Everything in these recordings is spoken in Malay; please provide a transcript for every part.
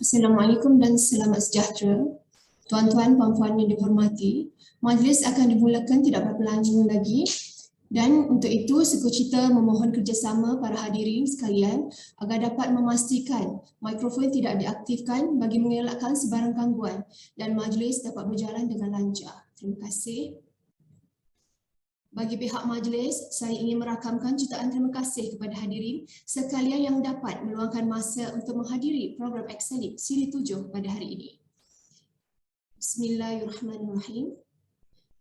Assalamualaikum dan selamat sejahtera. Tuan-tuan, puan-puan yang dihormati, majlis akan dimulakan tidak berapa lama lagi dan untuk itu Sekocita memohon kerjasama para hadirin sekalian agar dapat memastikan mikrofon tidak diaktifkan bagi mengelakkan sebarang gangguan dan majlis dapat berjalan dengan lancar. Terima kasih. Bagi pihak majlis, saya ingin merakamkan jutaan terima kasih kepada hadirin sekalian yang dapat meluangkan masa untuk menghadiri program Excelib Siri 7 pada hari ini. Bismillahirrahmanirrahim.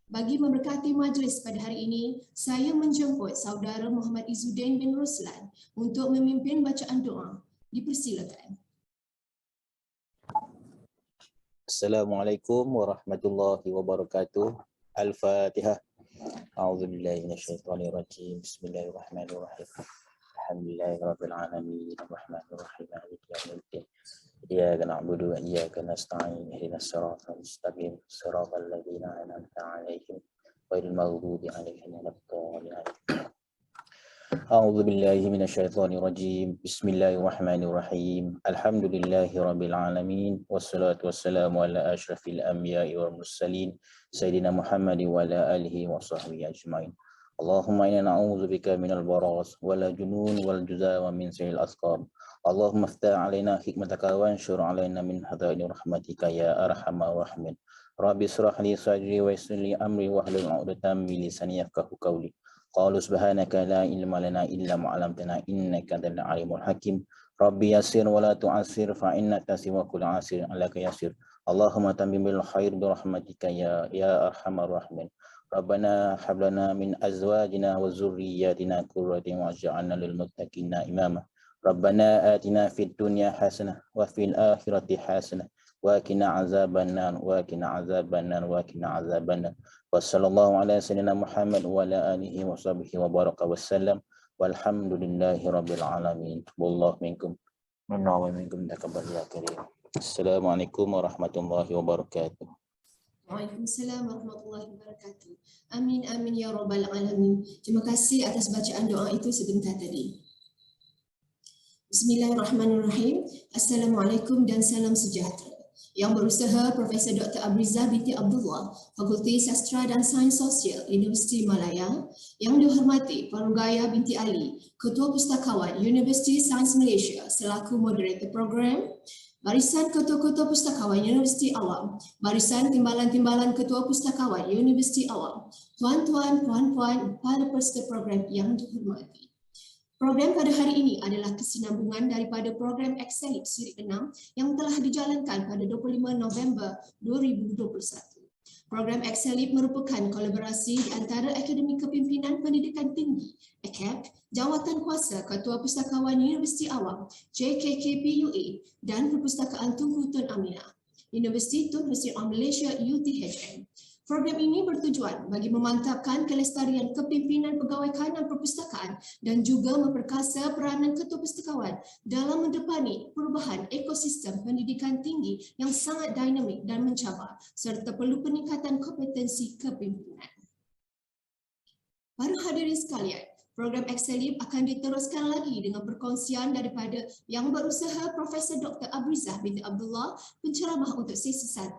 Bagi memberkati majlis pada hari ini, saya menjemput saudara Muhammad Izzuddin bin Ruslan untuk memimpin bacaan doa. Dipersilakan. Assalamualaikum warahmatullahi wabarakatuh. Al-Fatihah. A'udzubillahi minasyaitonirrajim. Bismillahirrahmanirrahim. Alhamdulillahirabbil alamin. Arrahmanirrahim. Maliki yaumiddin. Iyyaka na'budu wa iyyaka nasta'in. Ihdinas siratal mustaqim. Siratal ladzina an'amta 'alaihim ghairil maghdubi 'alaihim waladdallin. A'udzu billahi minasyaitonir rajim. Bismillahirrahmanirrahim. Alhamdulillahirabbil alamin wassalatu wassalamu ala asyrafil anbiya'i wal mursalin sayyidina Muhammad wa ala alihi wa sahbihi ajmain. Allahumma inna na'udzubika minal baras wal junun wal juzaa wa min sayyi'il asqam. Allahumma iftah 'alaina hikmataka wa anshur 'alaina min hadaini rahmatika ya arhamar rahimin. Rabbi israh li sadri wa yassir li amri wahlul 'uqdatam min lisani yafqahu qawli. Qalu subhanaka la ilma lana illa ma 'allamtana innaka antal alimul hakim. Rabbi yassir wa la tu'assir fa innaka siwa kulli 'asir 'alaka yassir. Allahumma tammim bil khair bi rahmatika ya arhamar rahimin. Rabbana hab lana min azwajina wa dzurriyyatina qurrata a'yun waj'alna lil muttaqina imama. Rabbana atina fid dunya hasanah wa fil akhirati hasanah wa qina azabannar wa qina azabannar wa qina azabannar. Wassallallahu ala sayyidina Muhammad wa ala alihi wa sahbihi wa baraka wassalam. Walhamdulillahi rabbil alamin. Wallahu minkum wa minkum taqabbal ya karim. Assalamualaikum warahmatullahi wabarakatuh. Waalaikumsalam warahmatullahi wabarakatuh. Amin amin ya rabbal alamin. Terima kasih atas bacaan doa itu sebentar tadi. Bismillahirrahmanirrahim. Assalamualaikum dan salam sejahtera. Yang berusaha Profesor Dr. Abrizah binti Abdullah, Fakulti Sastra dan Sains Sosial, Universiti Malaya. Yang dihormati Puan Rugaya binti Ali, Ketua Pustakawan Universiti Sains Malaysia selaku moderator program. Barisan Ketua-Ketua Pustakawan Universiti Awam, Barisan Timbalan-Timbalan Ketua Pustakawan Universiti Awam, tuan-tuan, puan-puan, para peserta program yang dihormati. Program pada hari ini adalah kesinambungan daripada program Excelib Siri 6 yang telah dijalankan pada 25 November 2021. Program Excelib merupakan kolaborasi di antara Akademi Kepimpinan Pendidikan Tinggi, AKAP, Jawatan Kuasa Ketua Pustakawan Universiti Awam, JKKPUA dan Perpustakaan Tunku Tun Aminah, Universiti Tun Mesir Malaysia UTHM. Program ini bertujuan bagi memantapkan kelestarian kepimpinan pegawai kanan perpustakaan dan juga memperkasa peranan ketua pustakawan dalam mendepani perubahan ekosistem pendidikan tinggi yang sangat dinamik dan mencabar serta perlu peningkatan kompetensi kepimpinan. Para hadirin sekalian, program Excelib akan diteruskan lagi dengan perkongsian daripada yang berusaha Profesor Dr. Abrizah binti Abdullah, penceramah untuk sesi 1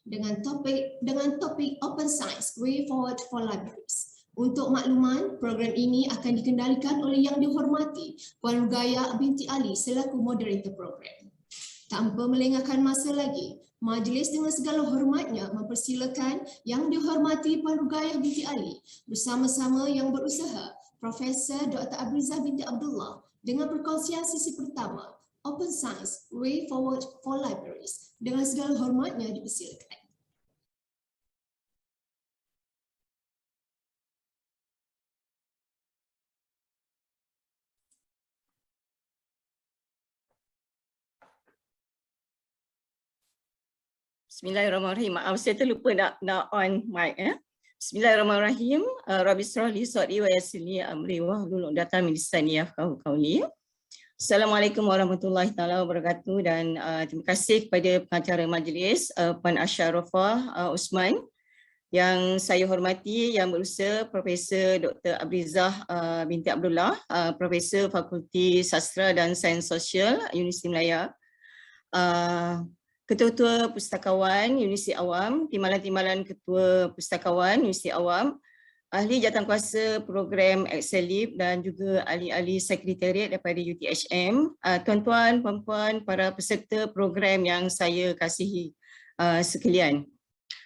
dengan topik Open Science Way Forward for Libraries. Untuk makluman, program ini akan dikendalikan oleh yang dihormati Puan Rugaya binti Ali selaku moderator program. Tanpa melengahkan masa lagi, majlis dengan segala hormatnya mempersilakan yang dihormati Puan Rugaya binti Ali bersama-sama yang berusaha Profesor Dr. Abrizah binti Abdullah dengan perkongsian sesi pertama Open Science Way Forward for Libraries. Dengan segala hormatnya dipersilakan. Bismillahirrahmanirrahim. Maaf, saya terlupa nak on mic. Bismillahirrahmanirrahim. Rabbi israh li sadri wa yassir li amri wahlul 'uqdatam min lisani yafqahu qawli. Assalamualaikum warahmatullahi taala wabarakatuh dan terima kasih kepada pengacara majlis Puan Asharafah Usman yang saya hormati, yang berusaha Profesor Dr. Abrizah binti Abdullah, Profesor Fakulti Sastra dan Sains Sosial Universiti Malaya. Ketua-ketua Pustakawan Universiti Awam, Timbalan-timbalan Ketua Pustakawan Universiti Awam, ahli jawatankuasa program Excelib dan juga ahli-ahli sekretariat daripada UTHM, tuan-tuan, puan-puan, para peserta program yang saya kasihi sekalian.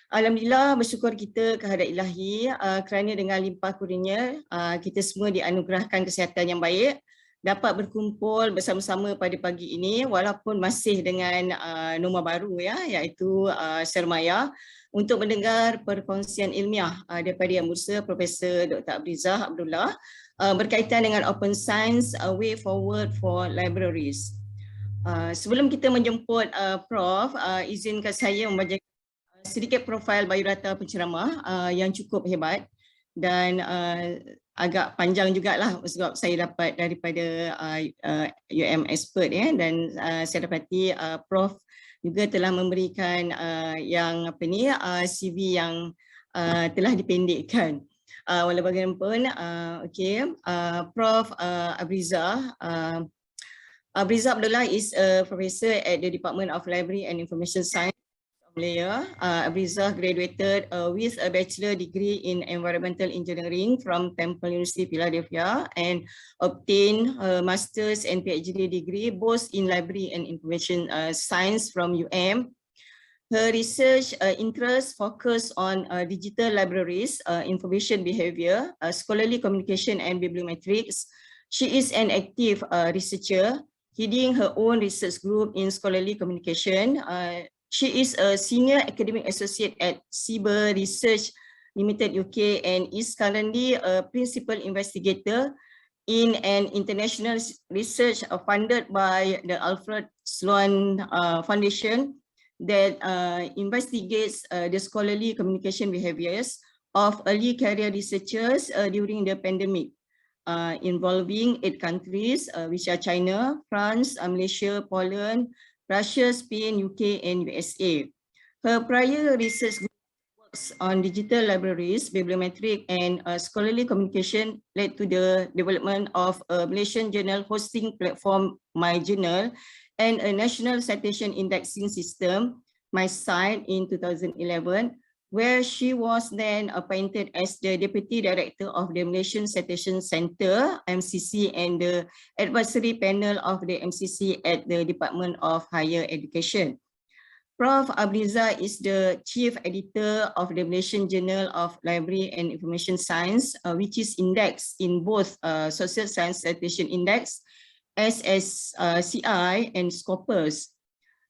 Alhamdulillah, bersyukur kita kehadrat Ilahi kerana dengan limpah kurnia kita semua dianugerahkan kesihatan yang baik, dapat berkumpul bersama-sama pada pagi ini walaupun masih dengan norma baru ya, iaitu sermaya, untuk mendengar perkongsian ilmiah daripada Yang Berusaha Profesor Dr. Abrizah Abdullah berkaitan dengan Open Science, A Way Forward for Libraries. Sebelum kita menjemput Prof, izinkan saya membacakan sedikit profil biodata penceramah yang cukup hebat dan agak panjang jugalah sebab saya dapat daripada UM Expert ya, dan saya dapati Prof juga telah memberikan CV yang telah dipendekkan. Walau bagaimanapun, Prof Abrizah Abdullah is a professor at the Department of Library and Information Science. Abrizah graduated with a bachelor degree in environmental engineering from Temple University, Philadelphia, and obtained a master's and PhD degree both in library and information science from UM. Her research interests focus on digital libraries, information behavior, scholarly communication, and bibliometrics. She is an active researcher, heading her own research group in scholarly communication. She is a senior academic associate at Cyber Research Limited UK and is currently a principal investigator in an international research funded by the Alfred Sloan Foundation that investigates the scholarly communication behaviors of early career researchers during the pandemic, involving 8 countries, which are China, France, Malaysia, Poland, Russia, Spain, UK, and USA. Her prior research works on digital libraries, bibliometric, and scholarly communication led to the development of a Malaysian journal hosting platform, My Journal, and a national citation indexing system, MyCite, in 2011, where she was then appointed as the Deputy Director of the Malaysian Citation Centre, MCC, and the advisory panel of the MCC at the Department of Higher Education. Prof. Abrizah is the Chief Editor of the Malaysian Journal of Library and Information Science, which is indexed in both Social Science Citation Index, SSCI, and Scopus.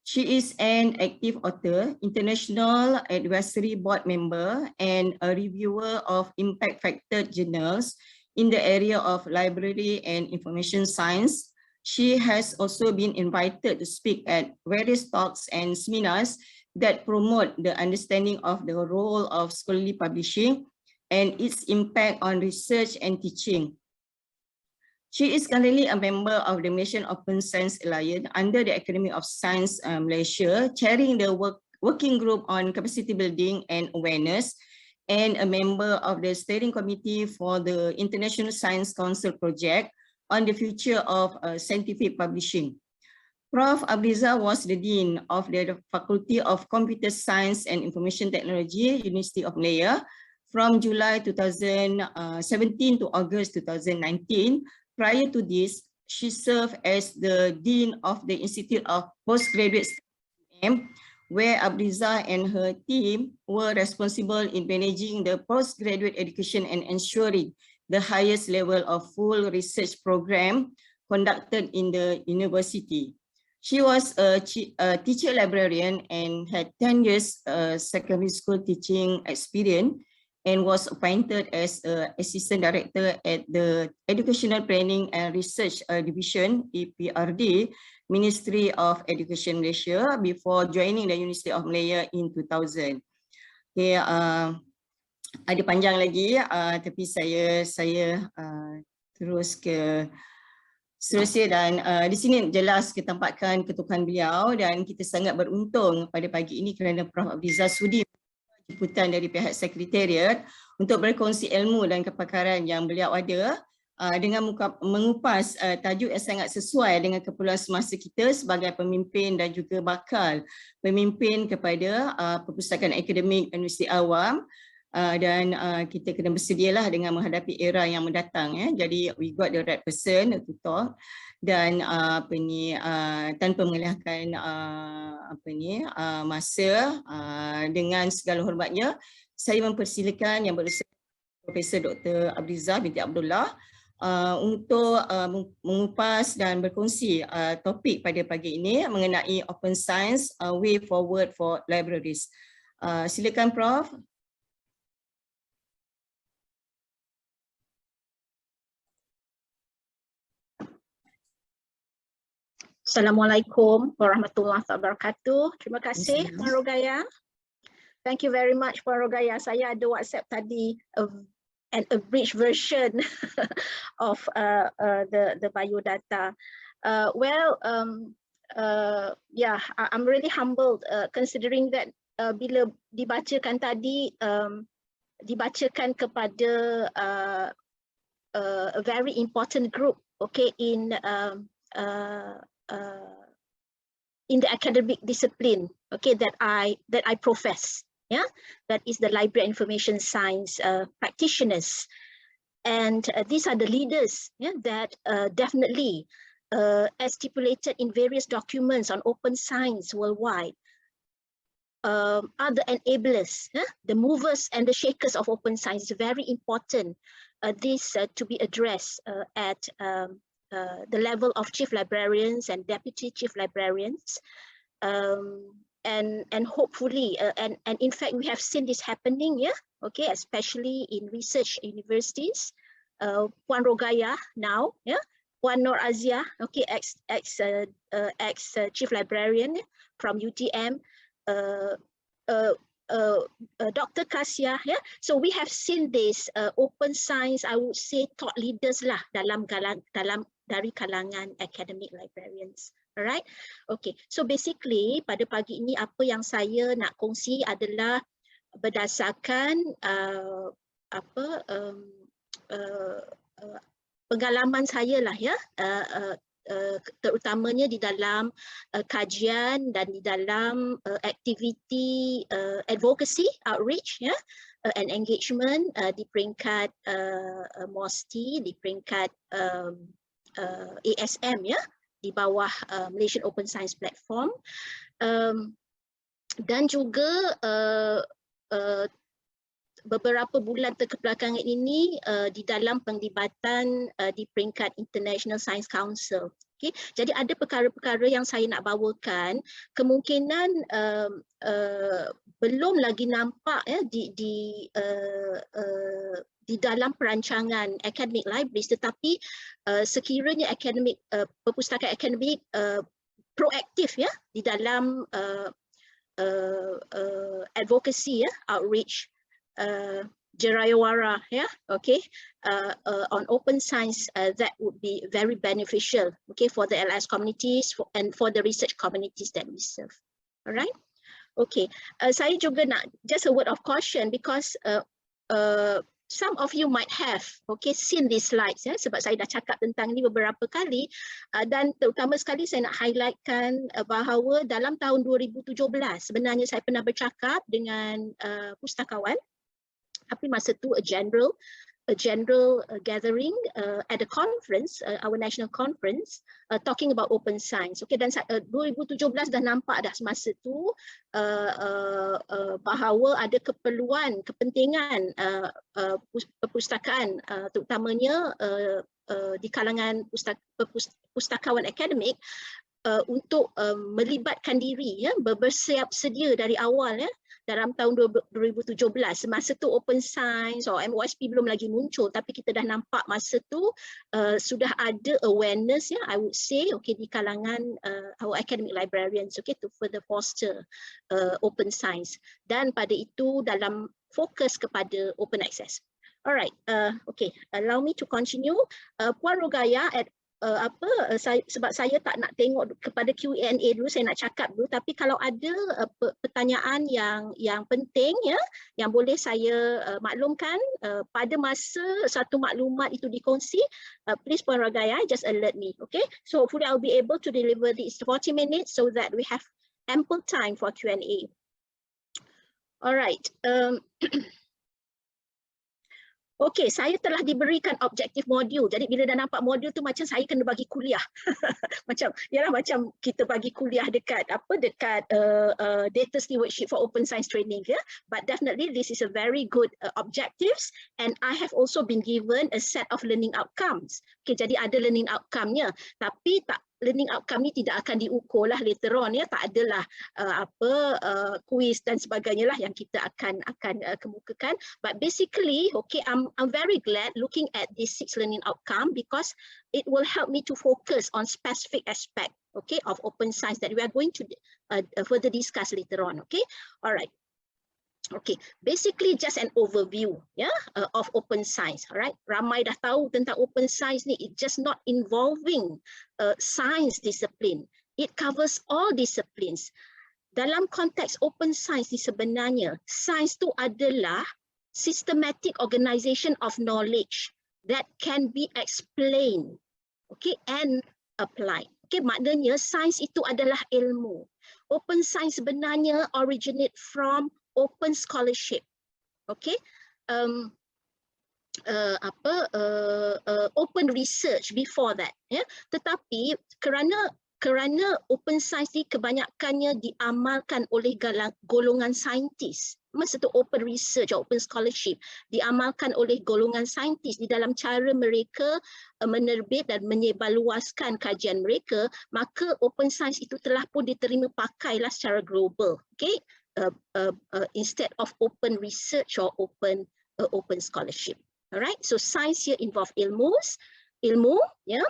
She is an active author, international advisory board member, and a reviewer of impact factor journals in the area of library and information science. She has also been invited to speak at various talks and seminars that promote the understanding of the role of scholarly publishing and its impact on research and teaching. She is currently a member of the Malaysian Open Science Alliance under the Academy of Science Malaysia, chairing the working group on capacity building and awareness, and a member of the steering committee for the International Science Council project on the future of scientific publishing. Prof. Abrizah was the Dean of the Faculty of Computer Science and Information Technology, University of Malaya, from July 2017 to August 2019. Prior to this, she served as the Dean of the Institute of Postgraduate Studies, where Abrizah and her team were responsible in managing the postgraduate education and ensuring the highest level of full research program conducted in the university. She was a teacher librarian and had 10 years secondary school teaching experience, and was appointed as Assistant Director at the Educational Planning and Research Division, EPRD, Ministry of Education Malaysia, before joining the University of Malaya in 2000. Okay, ada panjang lagi, tapi saya terus ke seterusnya, dan di sini jelas ketampakan ketukan beliau, dan kita sangat beruntung pada pagi ini kerana Prof. Abrizah sudi jemputan dari pihak sekretariat untuk berkongsi ilmu dan kepakaran yang beliau ada dengan mengupas tajuk yang sangat sesuai dengan keperluan semasa kita sebagai pemimpin dan juga bakal pemimpin kepada perpustakaan akademik Universiti Awam. Dan kita kena bersedialah dengan menghadapi era yang mendatang ya. Jadi we got the right person to talk dan tanpa mengelakkan masa, dengan segala hormatnya saya mempersilakan yang berusaha Profesor Dr. Abrizah binti Abdullah untuk mengupas dan berkongsi topik pada pagi ini mengenai Open Science Way Forward for Libraries. Silakan Prof. Assalamualaikum warahmatullahi wabarakatuh. Terima kasih Puan Rogaya. Thank you very much Puan Rogaya. Saya ada WhatsApp tadi an abridged version of the biodata. Yeah, I'm really humbled considering that bila dibacakan tadi dibacakan kepada a very important group, okay, in the academic discipline, okay, that I profess, yeah, that is the library information science practitioners, and these are the leaders, yeah, that definitely, as stipulated in various documents on open science worldwide, are the enablers, yeah, the movers and the shakers of open science. Is very important. This to be addressed at the level of chief librarians and deputy chief librarians, and hopefully, and in fact we have seen this happening, yeah, okay, especially in research universities. Puan Rogaya now, yeah, Puan Nur Azia, okay, ex chief librarian from UTM, Dr. Kasia, yeah. So we have seen this open science, I would say, thought leaders lah dari kalangan academic librarians. Alright, okay. So basically pada pagi ini apa yang saya nak kongsi adalah berdasarkan pengalaman saya lah ya, terutamanya di dalam kajian dan di dalam aktiviti advocacy, outreach, ya, and engagement di peringkat MOSTI, di peringkat ASM, ya, di bawah Malaysian Open Science Platform, dan juga beberapa bulan kebelakangan ini di dalam penglibatan di peringkat International Science Council. Okay. Jadi ada perkara-perkara yang saya nak bawakan, kemungkinan belum lagi nampak ya di dalam perancangan academic libraries, tetapi sekiranya akademik perpustakaan akademik proaktif ya di dalam advocacy ya, outreach, Jerayawara, yeah, okay, on open science, that would be very beneficial, okay, for the LS communities and for the research communities that we serve. All right, okay. Saya juga nak just a word of caution because some of you might have, okay, seen these slides, ya, sebab saya dah cakap tentang ini beberapa kali, dan terutama sekali saya nak highlightkan bahawa dalam tahun 2017 sebenarnya saya pernah bercakap dengan pustakawan. Tapi masa tu a general gathering at a conference, our national conference, talking about open science. Okay, dan 2017 dah nampak dah semasa tu bahawa ada kepentingan perpustakaan, terutamanya di kalangan pustakawan akademik, untuk melibatkan diri, ya, bersiap sedia dari awal, ya, dalam tahun 2017. Masa tu open science atau MOSP belum lagi muncul, tapi kita dah nampak masa tu sudah ada awareness, ya, I would say, okay, di kalangan our academic librarians, okay, to further foster open science, dan pada itu dalam fokus kepada open access. Alright, okay, allow me to continue. Puan Rogaya, sebab saya tak nak tengok kepada Q&A dulu, saya nak cakap dulu, tapi kalau ada pertanyaan yang penting ya, yang boleh saya maklumkan pada masa satu maklumat itu dikongsi, please Puan Ragaya just alert me, okay? So hopefully I'll be able to deliver these 40 minutes so that we have ample time for Q&A. Alright. Okey, saya telah diberikan objektif modul. Jadi bila dah nampak modul tu macam saya kena bagi kuliah. macam kita bagi kuliah dekat data stewardship for open science training ya. But definitely this is a very good objectives, and I have also been given a set of learning outcomes. Okey, jadi ada learning outcome-nya, tapi learning outcome ni tidak akan diukur lah later on ya, tak adalah quiz dan sebagainya lah yang kita akan kemukakan. But basically, okay, I'm very glad looking at this 6 learning outcome because it will help me to focus on specific aspect, okay, of open science that we are going to further discuss later on. Okay, all right. Okay, basically just an overview of open science. Alright, ramai dah tahu tentang open science ni. It just not involving science discipline. It covers all disciplines. Dalam konteks open science ni sebenarnya, science tu adalah systematic organization of knowledge that can be explained, okay, and applied. Okay, maknanya science itu adalah ilmu. Open science sebenarnya originate from open scholarship, okay, open research before that, ya. Tetapi kerana open science ni kebanyakannya diamalkan oleh golongan saintis, masa tu open research, open scholarship diamalkan oleh golongan saintis di dalam cara mereka menerbit dan menyebarluaskan kajian mereka, maka open science itu telah pun diterima pakailah secara global, okay. Instead of open research or open scholarship. Alright, so science here involve ilmu, ya.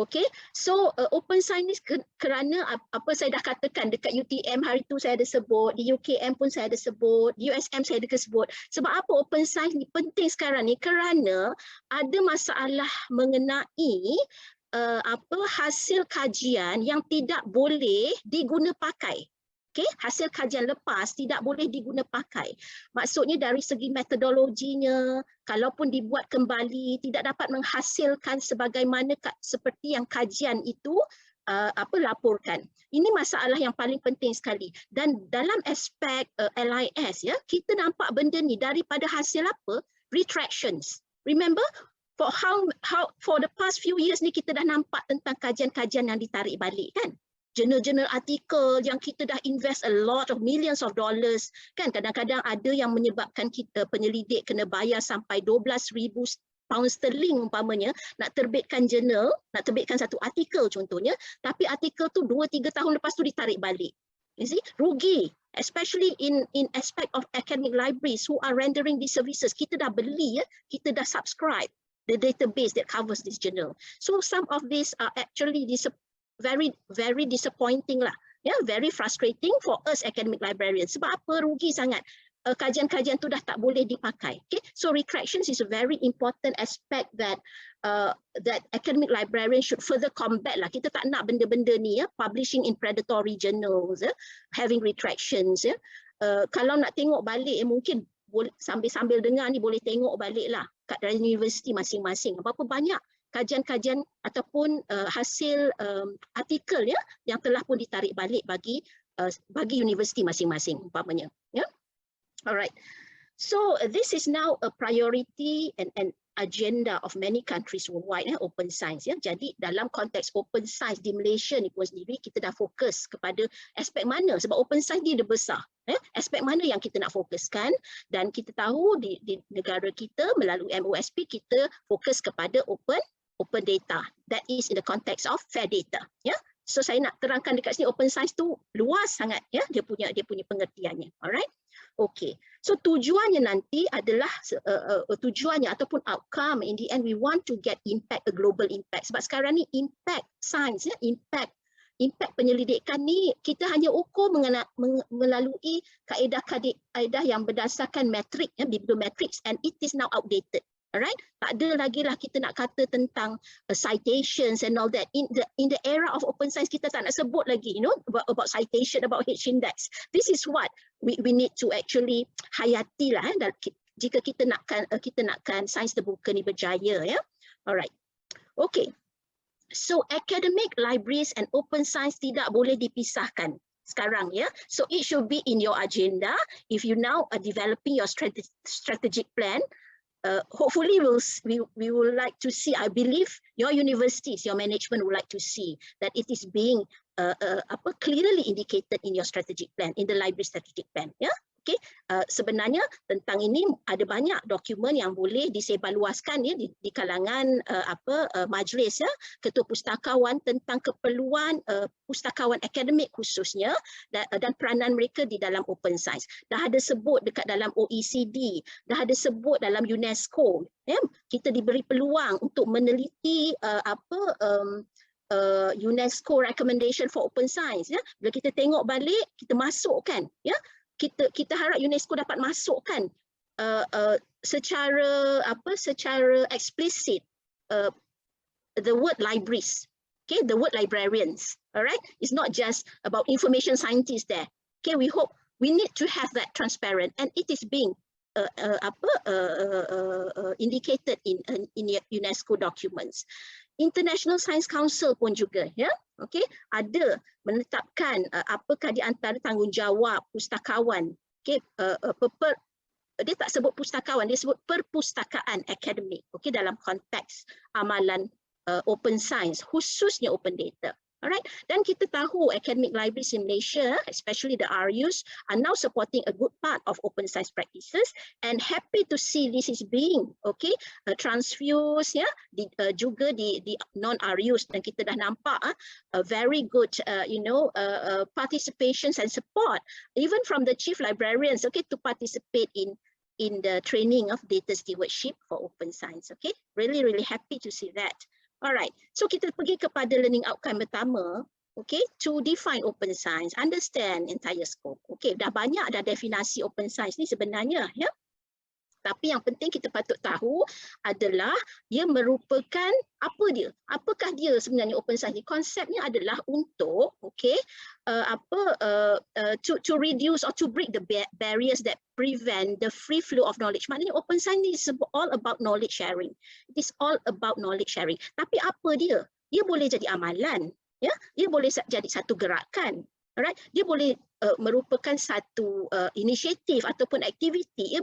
Okay, so open science kerana apa saya dah katakan dekat UTM hari tu saya ada sebut, di UKM pun saya ada sebut, di USM saya ada sebut. Sebab apa open science ni penting sekarang ni? Kerana ada masalah mengenai hasil kajian yang tidak boleh diguna pakai. Okay, hasil kajian lepas tidak boleh diguna pakai. Maksudnya dari segi metodologinya, kalaupun dibuat kembali tidak dapat menghasilkan sebagaimana seperti yang kajian itu laporkan. Ini masalah yang paling penting sekali. Dan dalam aspek LIS ya, kita nampak benda ni daripada hasil apa? Retractions. Remember for the past few years ni kita dah nampak tentang kajian-kajian yang ditarik balik kan? Jurnal-jurnal artikel yang kita dah invest a lot of millions of dollars kan, kadang-kadang ada yang menyebabkan kita penyelidik kena bayar sampai 12,000 pound sterling umpamanya nak terbitkan jurnal, nak terbitkan satu artikel contohnya, tapi artikel tu 2-3 tahun lepas tu ditarik balik. You see, rugi, especially in aspect of academic libraries who are rendering these services. Kita dah beli ya, kita dah subscribe the database that covers this journal. So some of these are actually very, very disappointing lah, ya, very frustrating for us academic librarians. Sebab apa? Rugi sangat. Kajian-kajian tu dah tak boleh dipakai. Okay, so retractions is a very important aspect that academic librarians should further combat lah. Kita tak nak benda-benda ni ya, publishing in predatory journals, ya, having retractions. Ya. Kalau nak tengok balik, mungkin sambil-sambil dengar ni boleh tengok balik lah kat dari universiti masing-masing. Berapa banyak kajian-kajian ataupun hasil artikel ya yang telah pun ditarik balik bagi universiti masing-masing umpamanya ya. Alright, so this is now a priority and agenda of many countries worldwide, open science ya. Jadi dalam konteks open science di Malaysia ni pun sendiri kita dah fokus kepada aspek mana, sebab open science ni dia besar. Aspek mana yang kita nak fokuskan, dan kita tahu di negara kita melalui MOSP kita fokus kepada open data, that is in the context of fair data ya. So saya nak terangkan dekat sini open science tu luas sangat ya, dia punya pengertiannya. Alright, okay, so tujuannya nanti adalah tujuannya ataupun outcome in the end we want to get impact, a global impact. Sebab sekarang ni impact science ya, impact penyelidikan ni kita hanya ukur melalui kaedah yang berdasarkan metrik ya, bibliometrics, and it is now outdated. Alright, tak ada lagi lah kita nak kata tentang citations and all that. In the era of open science, kita tak nak sebut lagi, you know, about citation, about H-index. This is what we need to actually hayati lah, jika kita nakkan sains terbuka ni berjaya, ya. Alright, okay. So academic libraries and open science tidak boleh dipisahkan sekarang, ya. So it should be in your agenda. If you now are developing your strategic plan, hopefully we will like to see, I believe your universities, your management would like to see that it is being clearly indicated in your strategic plan, in the library strategic plan, ya. Okay, sebenarnya tentang ini ada banyak dokumen yang boleh disebarluaskan, ya, di kalangan majlis, ya, ketua pustakawan tentang keperluan pustakawan akademik khususnya dan peranan mereka di dalam open science. Dah ada sebut dekat dalam OECD, dah ada sebut dalam UNESCO, ya, kita diberi peluang untuk meneliti UNESCO recommendation for open science, ya. Bila kita tengok balik, kita masukkan, ya. Kita harap UNESCO dapat masukkan secara eksplisit the word libraries, okay, the word librarians. Alright, it's not just about information scientists there. Okay, we need to have that transparent, and it is being indicated in UNESCO documents. International Science Council pun juga, ya, okay, ada menetapkan apakah di antara tanggungjawab pustakawan, okay, dia tak sebut pustakawan, dia sebut perpustakaan akademik, okay, dalam konteks amalan open science, khususnya open data. Alright, dan kita tahu academic libraries in Malaysia, especially the RUs, are now supporting a good part of open science practices, and happy to see this is being, okay, transfused, ya, juga di non-RUs, dan kita dah nampak a very good, participations and support, even from the chief librarians, okay, to participate in the training of data stewardship for open science. Okay, really happy to see that. Alright, so kita pergi kepada learning outcome pertama, okay, to define open science, understand entire scope. Okay, dah banyak dah definasi open science ni sebenarnya, ya. Tapi yang penting kita patut tahu adalah ia merupakan apa dia? Apakah dia sebenarnya open science? Konsepnya adalah untuk, okay, to reduce or to break the barriers that prevent the free flow of knowledge. Maknanya open science is all about knowledge sharing. It is all about knowledge sharing. Tapi apa dia? Dia boleh jadi amalan, ya. Dia boleh jadi satu gerakan. Alright, dia boleh merupakan satu inisiatif ataupun aktiviti. Ia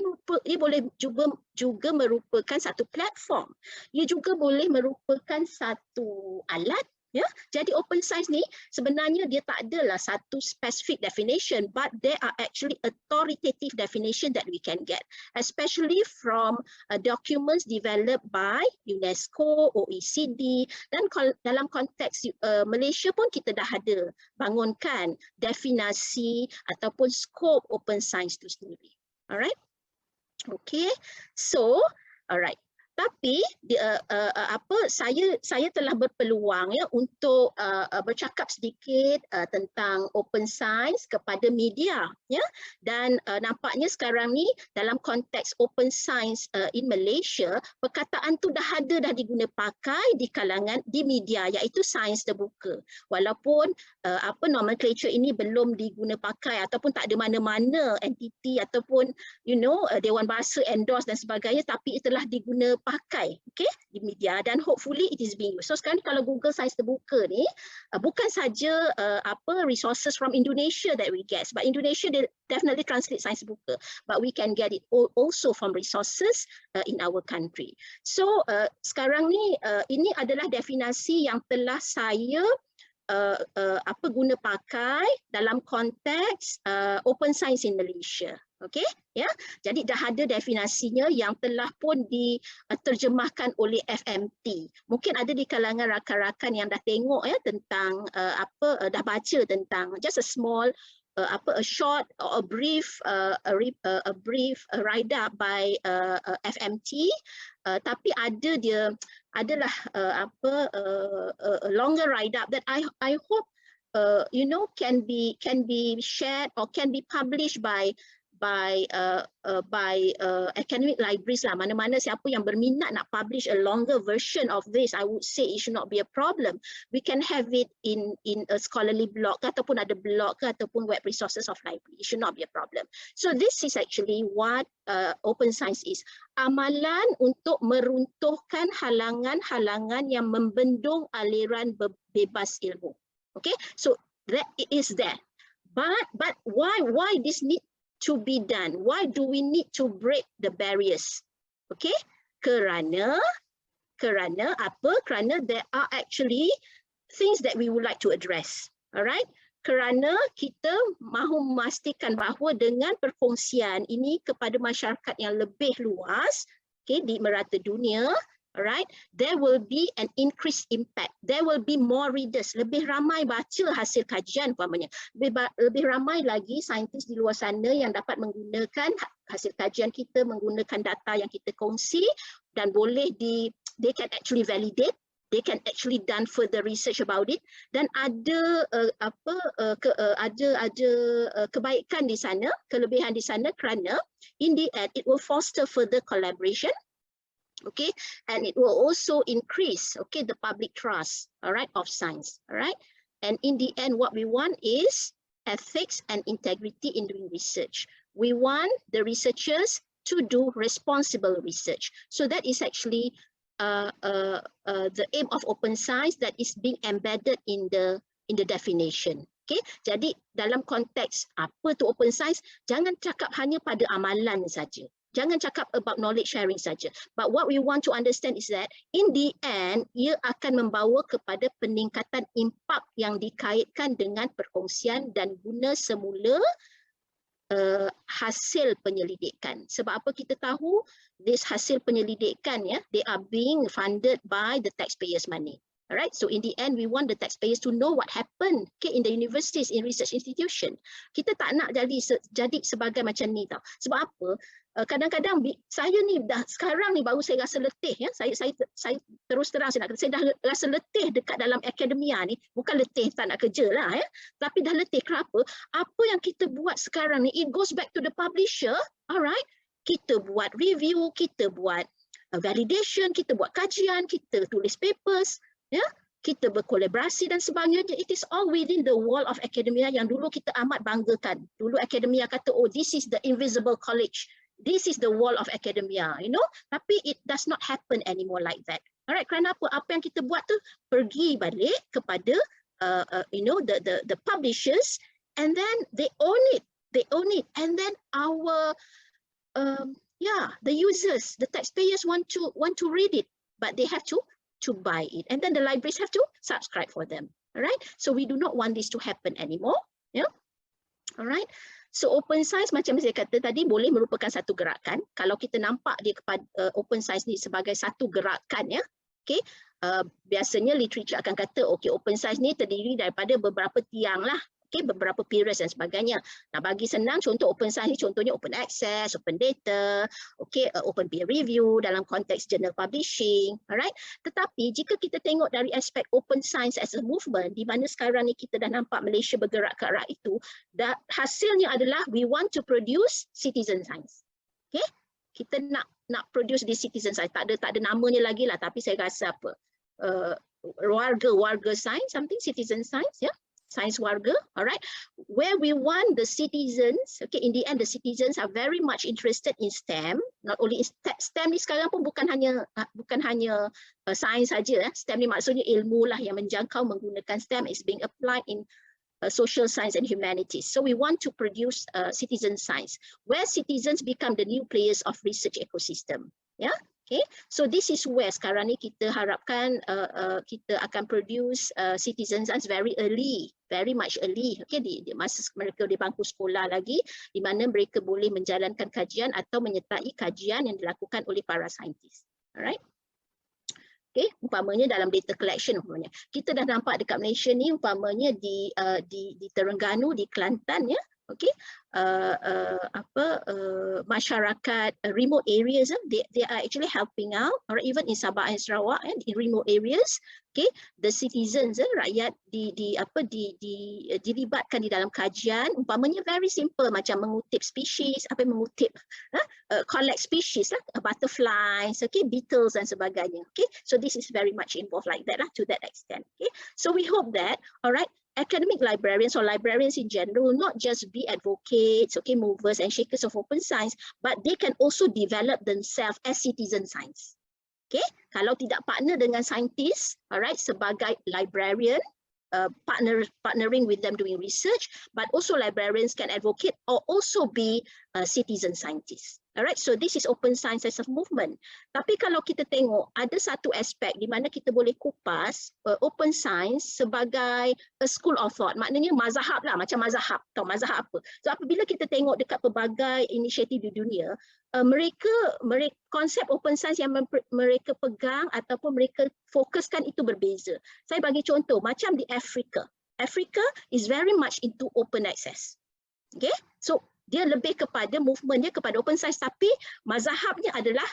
boleh juga merupakan satu platform. Ia juga boleh merupakan satu alat. Ya, jadi open science ni sebenarnya dia tak adalah satu specific definition, but there are actually authoritative definition that we can get, especially from documents developed by UNESCO, OECD, dan dalam konteks Malaysia pun kita dah ada bangunkan definisi ataupun scope open science itu sendiri. Alright, okay, so alright. Tapi saya telah berpeluang, ya, untuk bercakap sedikit tentang open science kepada media, ya, dan nampaknya sekarang ni dalam konteks open science in Malaysia, perkataan tu dah diguna pakai di kalangan di media, iaitu sains terbuka. Walaupun nomenclature ini belum diguna pakai ataupun tak ada mana-mana entiti ataupun Dewan Bahasa endorse dan sebagainya, tapi itelah diguna pakai, okay, di media, dan hopefully it is being used. So sekarang kalau Google Sains Terbuka ni bukan saja resources from Indonesia that we get, but Indonesia they definitely translate Sains Terbuka, but we can get it also from resources in our country. So sekarang ni ini adalah definisi yang telah saya guna pakai dalam konteks open science in Malaysia. Okay, ya. Jadi dah ada definisinya yang telah pun diterjemahkan oleh FMT. Mungkin ada di kalangan rakan-rakan yang dah tengok, ya, tentang dah baca tentang just a small a short or a brief write up by FMT, tapi adalah a longer write up that I hope can be shared or can be published by academic libraries lah. Mana-mana siapa yang berminat nak publish a longer version of this, I would say it should not be a problem. We can have it in a scholarly blog ataupun ada blog ataupun web resources of library. It should not be a problem. So this is actually what open science is. Amalan untuk meruntuhkan halangan-halangan yang membendung aliran bebas ilmu. Okay, so that it is there. But why this need to be done? Why do we need to break the barriers? Okay, kerana apa? Kerana there are actually things that we would like to address. Alright, kerana kita mahu memastikan bahawa dengan perkongsian ini kepada masyarakat yang lebih luas, okay, di merata dunia, alright, there will be an increased impact. There will be more readers. Lebih ramai baca hasil kajian umpamanya. Lebih ramai lagi saintis di luar sana yang dapat menggunakan hasil kajian kita, menggunakan data yang kita kongsi dan boleh they can actually validate, they can actually done further research about it, dan ada kebaikan di sana, kelebihan di sana kerana in the end it will foster further collaboration. Okay, and it will also increase, okay, the public trust, all right, of science, all right. And in the end, what we want is ethics and integrity in doing research. We want the researchers to do responsible research. So that is actually the aim of open science that is being embedded in the definition. Okay, jadi dalam konteks apa tu open science, jangan cakap hanya pada amalan saja. Jangan cakap about knowledge sharing saja. But what we want to understand is that in the end, ia akan membawa kepada peningkatan impak yang dikaitkan dengan perkongsian dan guna semula hasil penyelidikan. Sebab apa kita tahu, this hasil penyelidikan, ya, they are being funded by the taxpayers' money. Alright, so in the end, we want the taxpayers to know what happened, okay, in the universities, in research institution. Kita tak nak jadi sebagai macam ni tau. Sebab apa? Kadang-kadang saya ni dah sekarang ni baru saya rasa letih, ya. Saya terus terang saya dah rasa letih dekat dalam akademia ni. Bukan letih tak nak kerja lah, ya. Tapi dah letih. Kenapa? Apa yang kita buat sekarang ni, it goes back to the publisher. Alright, kita buat review, kita buat validation, kita buat kajian, kita tulis papers. Ya, kita berkolaborasi dan sebagainya. It is all within the wall of academia yang dulu kita amat banggakan. Dulu akademia kata, oh, this is the invisible college. This is the wall of academia, you know. Tapi it does not happen anymore like that. Alright, kerana apa? Apa yang kita buat tu pergi balik kepada, you know, the publishers, and then they own it. They own it, and then our, the users, the taxpayers want to read it, but they have to buy it, and then the libraries have to subscribe for them. All right, so we do not want this to happen anymore. Yeah, all right. So open science macam saya kata tadi boleh merupakan satu gerakan. Kalau kita nampak dia kepada open science ni sebagai satu gerakan, ya, okay. Biasanya literature akan kata, okay, open science ni terdiri daripada beberapa tiang lah. Okay, beberapa periods dan sebagainya. Nah, bagi senang, contoh open science ni contohnya open access, open data, okay, open peer review dalam konteks journal publishing, alright. Tetapi jika kita tengok dari aspek open science as a movement, di mana sekarang ni kita dah nampak Malaysia bergerak ke arah itu, hasilnya adalah we want to produce citizen science. Okay, kita nak produce di citizen science. Tak ada namanya lagi lah, tapi saya rasa apa, warga science, something citizen science, ya. Yeah? Science warga, alright, where we want the citizens, okay, in the end the citizens are very much interested in STEM. Not only in STEM ni sekarang pun bukan hanya sains saja. STEM ni maksudnya ilmu lah yang menjangkau menggunakan STEM is being applied in social science and humanities. So we want to produce citizen science where citizens become the new players of research ecosystem. Yeah. Okay, so this is where sekarang ni kita harapkan kita akan produce citizen science very early, very much early. Okay, di masa mereka di bangku sekolah lagi, di mana mereka boleh menjalankan kajian atau menyertai kajian yang dilakukan oleh para saintis. Alright. Okay, umpamanya dalam data collection umpamanya. Kita dah nampak dekat Malaysia ni umpamanya di Terengganu, di Kelantan, ya. okay, masyarakat remote areas, they are actually helping out, or even in Sabah and Sarawak, in remote areas, okay, the citizens, rakyat dilibatkan di dalam kajian, umpamanya very simple macam mengutip spesies, mengutip collect species lah, butterflies, okay, beetles dan sebagainya, okay. So this is very much involved like that lah, to that extent, okay. So we hope that, all right, academic librarians or librarians in general will not just be advocates, okay, movers and shakers of open science, but they can also develop themselves as citizen science. Okay, kalau tidak partner dengan saintis, alright, sebagai librarian, partnering with them doing research, but also librarians can advocate or also be citizen scientists. Alright, so this is open science as a movement. Tapi kalau kita tengok ada satu aspek di mana kita boleh kupas open science sebagai a school of thought, maknanya mazhab lah, macam mazhab, tahu mazhab apa? So apabila kita tengok dekat pelbagai inisiatif di dunia, mereka konsep open science yang mereka pegang ataupun mereka fokuskan itu berbeza. Saya bagi contoh macam di Afrika. Afrika is very much into open access. Okay, so dia lebih kepada movementnya kepada open science, tapi mazhabnya adalah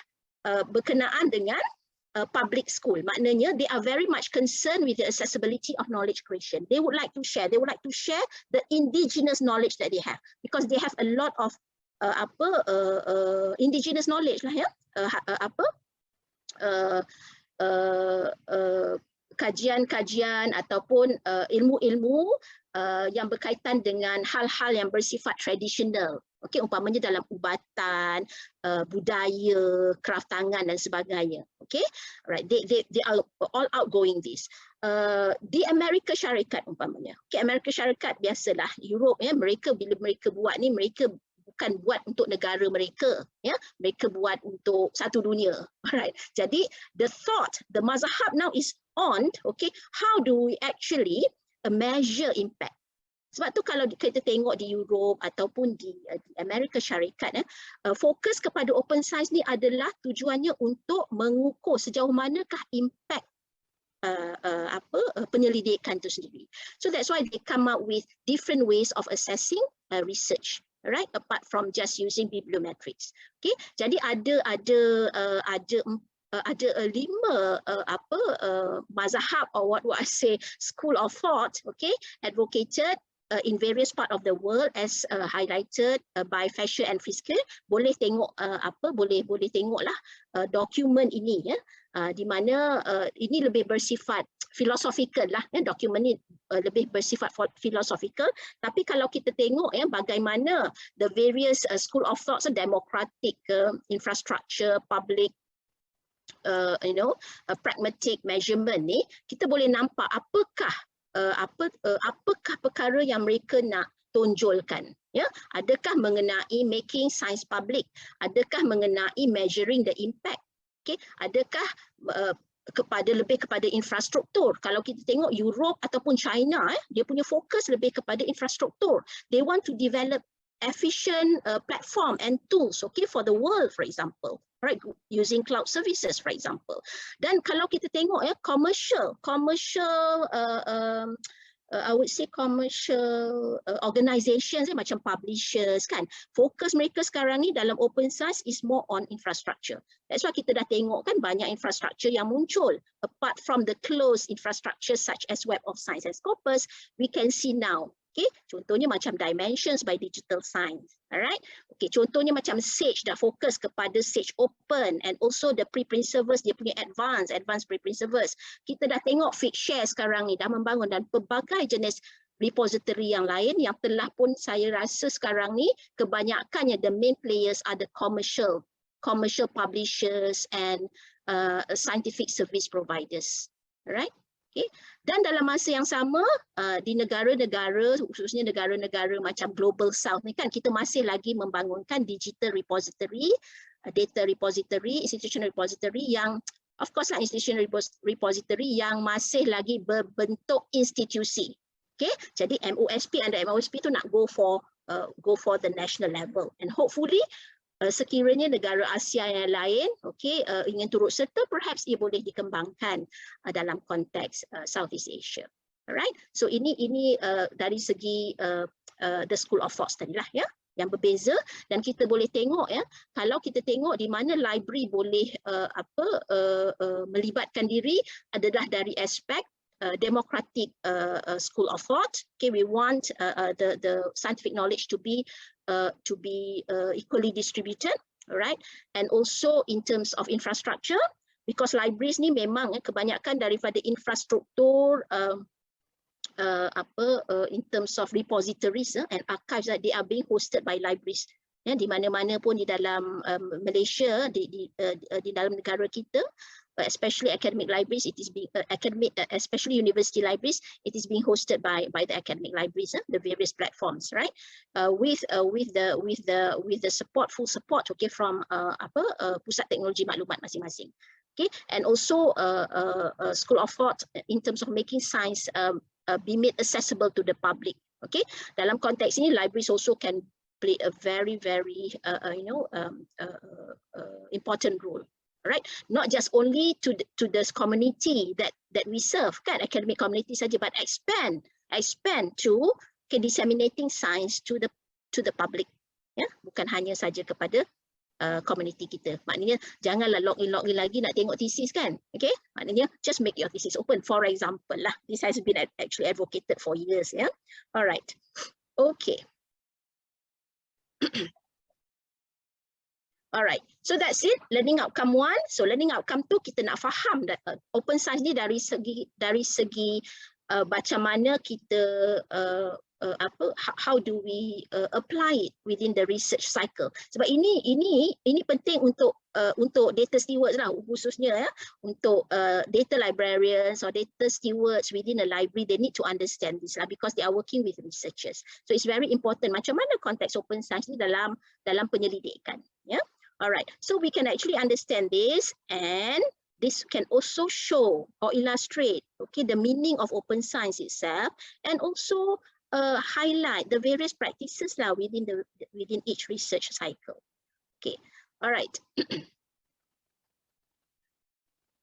berkenaan dengan public school. Maknanya they are very much concerned with the accessibility of knowledge creation. They would like to share the indigenous knowledge that they have, because they have a lot of indigenous knowledge lah, ya, kajian-kajian ataupun ilmu-ilmu yang berkaitan dengan hal-hal yang bersifat tradisional, okay, umpamanya dalam ubatan, budaya, kraft tangan dan sebagainya, okay, right, they are all outgoing this. Di Amerika Syarikat umpamanya, okay, Amerika Syarikat biasalah, Europe, ya, mereka bila mereka buat ni, mereka bukan buat untuk negara mereka, ya, mereka buat untuk satu dunia, alright. Jadi the thought, the mazhab now is on, okay, how do we actually measure impact. Sebab tu kalau kita tengok di Europe ataupun di Amerika Syarikat, fokus kepada open science ni adalah tujuannya untuk mengukur sejauh manakah impact penyelidikan itu sendiri. So that's why they come up with different ways of assessing research, right? Apart from just using bibliometrics. Okay, jadi ada 5 mazhab, or what I say, school of thought, okay, advocated in various part of the world, as highlighted by Fisher and Fiske. Boleh tengok boleh tengoklah dokumen ini, ya, di mana ini lebih bersifat philosophical lah, ya, dokumen ini lebih bersifat philosophical. Tapi kalau kita tengok, ya, bagaimana the various school of thoughts, democratic, infrastructure, public, pragmatic measurement ni, kita boleh nampak apakah perkara yang mereka nak tonjolkan, ya, adakah mengenai making science public, adakah mengenai measuring the impact, okay, adakah lebih kepada infrastruktur. Kalau kita tengok Europe ataupun China, dia punya fokus lebih kepada infrastruktur. They want to develop efficient platform and tools, okay, for the world, for example, right, using cloud services, for example. Dan kalau kita tengok, ya, commercial I would say commercial organizations, macam publishers, kan, fokus mereka sekarang ni dalam open science is more on infrastructure. That's why kita dah tengok, kan, banyak infrastructure yang muncul. Apart from the closed infrastructure such as Web of Science and Scopus, we can see now, okay, contohnya macam Dimensions by Digital Science, alright. Okay, contohnya macam Sage dah fokus kepada Sage Open, and also the preprint servers, dia punya advanced preprint servers. Kita dah tengok Figshare sekarang ni dah membangun, dan pelbagai jenis repository yang lain yang telah pun saya rasa sekarang ni kebanyakannya the main players are the commercial publishers and scientific service providers, alright. Okay. Dan dalam masa yang sama, di negara-negara, khususnya negara-negara macam Global South ni, kan, kita masih lagi membangunkan digital repository, data repository, institutional repository yang, of course lah, institutional repository yang masih lagi berbentuk institusi. Okay. Jadi MOSP, under MOSP tu nak go for the national level, and hopefully sekiranya negara Asia yang lain, okay, ingin turut serta, perhaps ia boleh dikembangkan dalam konteks Southeast Asia. Alright, so ini dari segi the school of thoughts tadi lah ya, yang berbeza. Dan kita boleh tengok ya, kalau kita tengok di mana library boleh melibatkan diri adalah dari aspek democratic school of thought. Okay, we want the scientific knowledge to be equally distributed, right? And also in terms of infrastructure, because libraries ni memang kebanyakan daripada infrastruktur in terms of repositories and archives that they are being hosted by libraries. Ya, di mana-mana pun di dalam Malaysia, di dalam negara kita, especially academic libraries, it is being especially university libraries, it is being hosted by the academic libraries, the various platforms, right? With the support, full support, okay, from pusat teknologi maklumat masing-masing. Okay, and also school of thought in terms of making science be made accessible to the public. Okay, dalam konteks ini, libraries also can play a very important role, right? Not just only to this community that we serve, kan, academic community saja, but expand to disseminating science to the public. Ya, bukan hanya saja kepada community kita. Maknanya janganlah login lagi nak tengok thesis, kan? Okay, maknanya just make your thesis open. For example lah, this has been actually advocated for years. Yeah, all right, okay. Alright, so that's it. Learning outcome 1. So learning outcome 2, kita nak faham open science ni dari segi macam mana kita how do we apply it within the research cycle. Sebab ini penting untuk data stewards lah, khususnya ya, untuk data librarians or data stewards within a library. They need to understand this lah, because they are working with researchers. So it's very important macam mana konteks open science ni dalam penyelidikan. Ya, alright. So we can actually understand this, and this can also show or illustrate, okay, the meaning of open science itself, and also highlight the various practices lah within each research cycle. Okay, all right.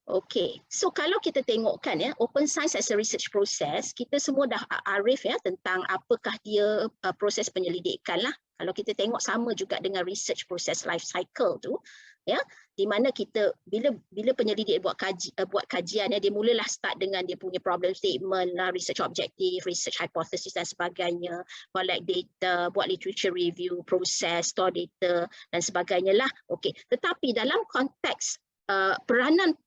Okay, so kalau kita tengokkan ya, open science as a research process, kita semua dah arif ya tentang apakah dia proses penyelidikan lah. Kalau kita tengok sama juga dengan research process life cycle tu, ya, di mana kita bila penyelidik buat kajian ya, dia mulalah start dengan dia punya problem statement lah, research objective, research hypothesis dan sebagainya, collect data, buat literature review, process, store data dan sebagainya lah. Okay, tetapi dalam konteks peranan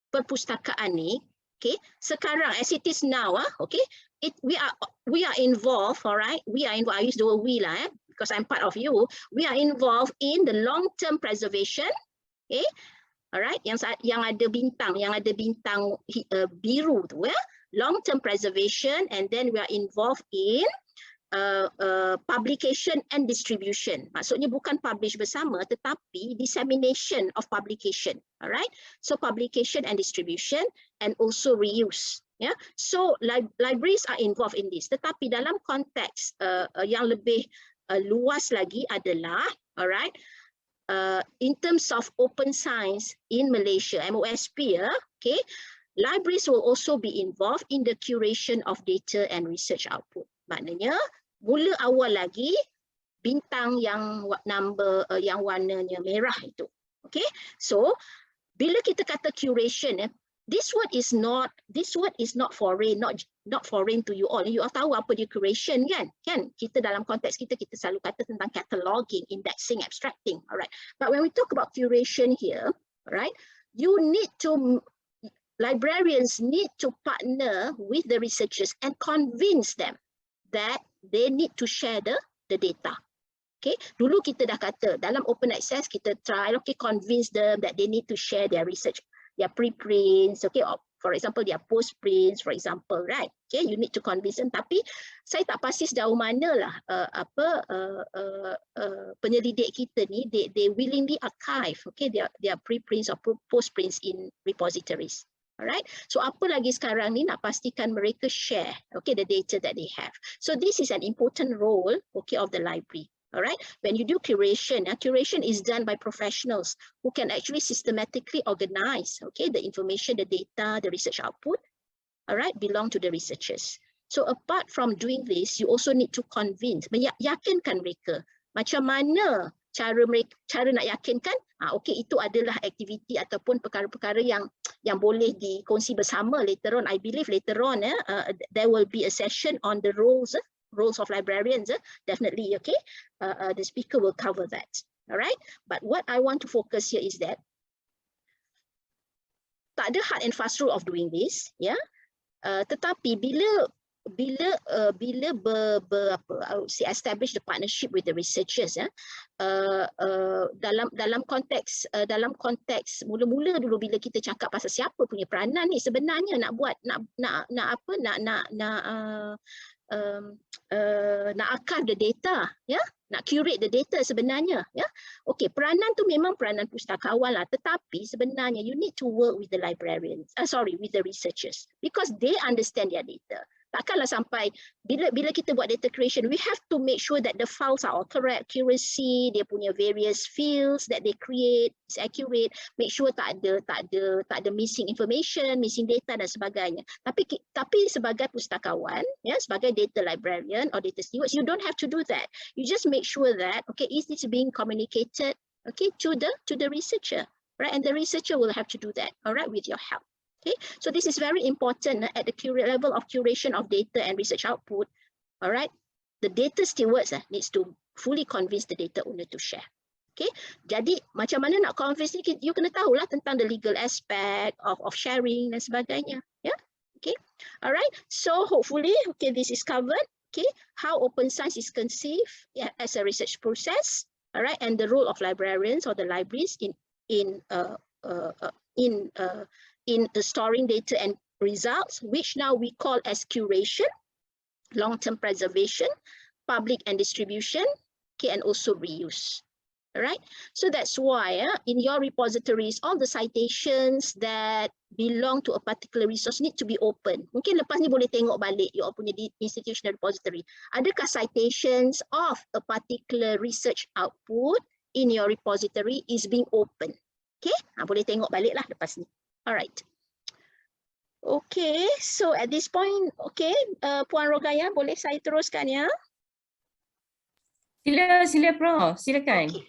perpustakaan ni, okay, sekarang as it is now, okay, we are involved, alright, we are involved. I use the word we lah, because I'm part of you. We are involved in the long-term preservation, okay, alright, yang ada bintang biru tu ya, long-term preservation, and then we are involved in publication and distribution. Maksudnya bukan publish bersama, tetapi dissemination of publication. Alright, so publication and distribution, and also reuse. Yeah, so libraries are involved in this. Tetapi dalam konteks yang lebih luas lagi adalah, alright, in terms of open science in Malaysia, MOSP, okay, libraries will also be involved in the curation of data and research output. Maknanya mula awal lagi bintang yang yang warnanya merah itu. Okay, so bila kita kata curation, this word is not foreign, not foreign to you all. You all tahu apa dia curation, kan? Kita dalam konteks kita selalu kata tentang cataloging, indexing, abstracting. Alright, but when we talk about curation here, right, librarians need to partner with the researchers and convince them that they need to share the data. Okay, dulu kita dah kata dalam open access kita try, okay, convince them that they need to share their research, their preprints, okay, or for example their postprints, for example, right? Okay, you need to convince them. Tapi saya tak pasti sejauh mana lah penyelidik kita ni they willingly archive, okay, their preprints or postprints in repositories. Alright, so apa lagi sekarang ni nak pastikan mereka share, okay, the data that they have. So this is an important role, okay, of the library. Alright, when you do curation, curation is done by professionals who can actually systematically organize, okay, the information, the data, the research output, alright, belong to the researchers. So apart from doing this, you also need to convince, meyakinkan mereka macam mana cara nak yakinkan. Okey, itu adalah aktiviti ataupun perkara-perkara yang boleh dikongsi bersama later on. I believe later on there will be a session on the roles of librarians. Definitely, okay. The speaker will cover that. All right. But what I want to focus here is that tak ada hard and fast rule of doing this, ya. Tetapi bila establish the partnership with the researchers, dalam konteks mula-mula dulu bila kita cakap pasal siapa punya peranan ni sebenarnya nak akar the data, ya, nak curate the data sebenarnya, ya. Okey, peranan tu memang peranan pustakawan lah, tetapi sebenarnya you need to work with the librarians, with the researchers, because they understand their data. Takkanlah sampai bila kita buat data creation, we have to make sure that the files are all correct, accuracy, dia punya various fields that they create is accurate, make sure tak ada missing information, missing data dan sebagainya. Tapi sebagai pustakawan, ya, sebagai data librarian or data stewards, you don't have to do that. You just make sure that, okay, is this being communicated, okay, to the researcher, right? And the researcher will have to do that, all right, with your help. Okay, so this is very important at the level of curation of data and research output. All right, the data stewards needs to fully convince the data owner to share. Okay, jadi macam mana nak convince ni, you kena tahulah tentang the legal aspect of sharing dan sebagainya. Yeah, okay, all right. So hopefully, okay, this is covered. Okay, how open science is conceived, yeah, as a research process. All right, and the role of librarians or the libraries in storing data and results, which now we call as curation, long-term preservation, public and distribution, okay, and also reuse. All right, so that's why in your repositories, all the citations that belong to a particular resource need to be open. Mungkin lepas ni boleh tengok balik your punya institutional repository. Adakah citations of a particular research output in your repository is being open? Okay, boleh tengok balik lah lepas ni. All right. Okay, so at this point, okay, Puan Rogaya, boleh saya teruskan, ya? Sila Prof, silakan. Okay.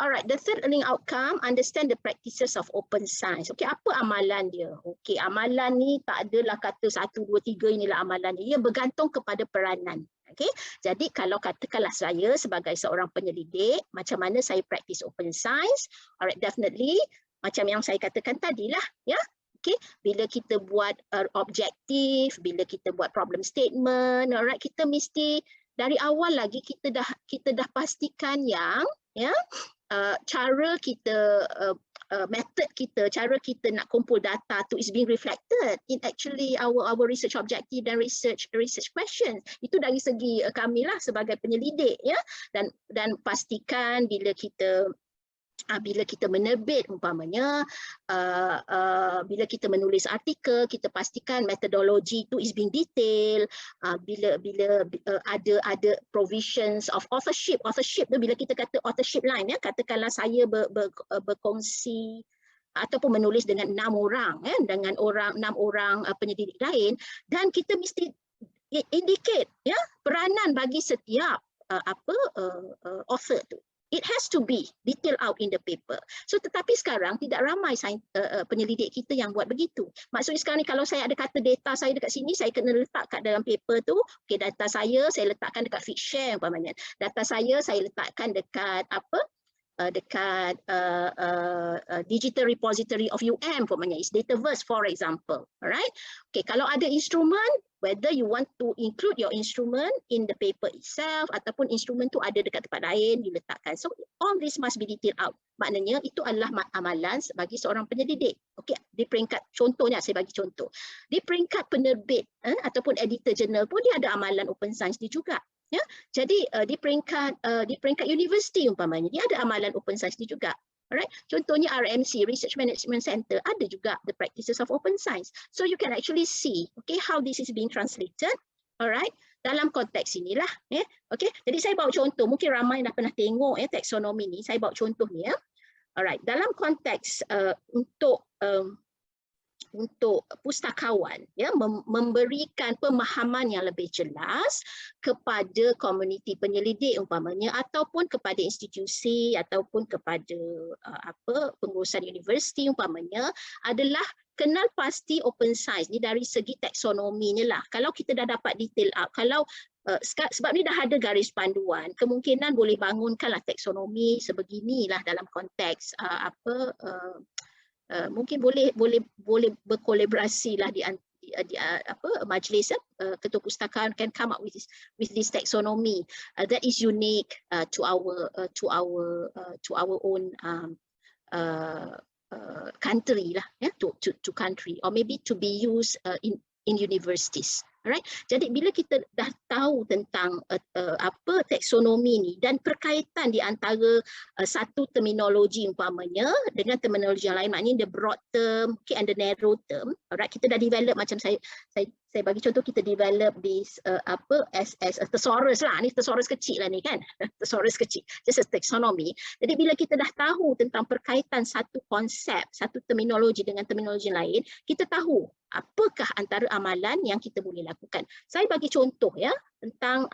Alright, the third learning outcome, understand the practices of open science. Okay, apa amalan dia? Okay, amalan ni tak adalah kata 1, 2, 3 inilah amalan dia. Ia bergantung kepada peranan. Okay, jadi kalau katakanlah saya sebagai seorang penyelidik, macam mana saya practice open science? Alright, definitely macam yang saya katakan tadilah, ya. Okay, bila kita buat objektif, bila kita buat problem statement, alright, kita mesti dari awal lagi kita dah pastikan yang, ya, cara kita, method kita, cara kita nak kumpul data tu is being reflected in actually our research objective dan research questions. Itu dari segi kami lah sebagai penyelidik, ya, dan pastikan bila kita menerbit umpamanya, bila kita menulis artikel, kita pastikan metodologi itu is being detail. Bila ada provisions of authorship tu, bila kita kata authorship line, ya, katakanlah saya berkongsi ataupun menulis dengan 6 orang, ya, dengan 6 orang penyelidik lain, dan kita mesti indicate, ya, peranan bagi setiap author tu. It has to be detailed out in the paper. So tetapi sekarang tidak ramai penyelidik kita yang buat begitu. Maksudnya sekarang ni kalau saya ada kata data saya dekat sini, saya kena letak kat dalam paper tu. Okay, data saya letakkan dekat Fitshare umpamanya. Data saya letakkan dekat dekat digital repository of UM umpamanya, is Dataverse for example. Alright. Okay, kalau ada instrumen, whether you want to include your instrument in the paper itself ataupun instrumen tu ada dekat tempat lain diletakkan. So all this must be detailed out. Maknanya itu adalah amalan bagi seorang penyelidik. Okey, di peringkat contohnya saya bagi contoh. Di peringkat penerbit ataupun editor jurnal pun dia ada amalan open science dia juga. Ya. Jadi di peringkat universiti umpamanya dia ada amalan open science dia juga. Alright, contohnya RMC, Research Management Center, ada juga the practices of open science. So you can actually see, okay, how this is being translated, alright, dalam konteks inilah, ya, okay. Jadi saya bawa contoh, mungkin ramai dah pernah tengok taksonomi ni, saya bawa contoh ni, ya. Alright, dalam konteks untuk untuk pustakawan ya memberikan pemahaman yang lebih jelas kepada komuniti penyelidik umpamanya, ataupun kepada institusi ataupun kepada pengurusan universiti umpamanya, adalah kenal pasti open science ni dari segi taksonominya lah. Kalau kita dah dapat detail out, kalau sebab ni dah ada garis panduan, kemungkinan boleh bangunkanlah taksonomi sebeginilah dalam konteks mungkin boleh berkolaborasi lah di majlis ketua pustakaan can come up with this taxonomy that is unique to our own country lah, to country, or maybe to be used in universities. Alright, jadi bila kita dah tahu tentang taksonomi ni dan perkaitan di antara satu terminologi umpamanya dengan terminologi yang lain, maknanya the broad term and the narrow term, alright, kita dah develop, macam saya bagi contoh, kita develop this as a thesaurus lah, ni thesaurus kecil lah ni kan, thesaurus kecil, just a taxonomy. Jadi bila kita dah tahu tentang perkaitan satu konsep, satu terminologi dengan terminologi lain, kita tahu apakah antara amalan yang kita boleh lakukan. Saya bagi contoh ya tentang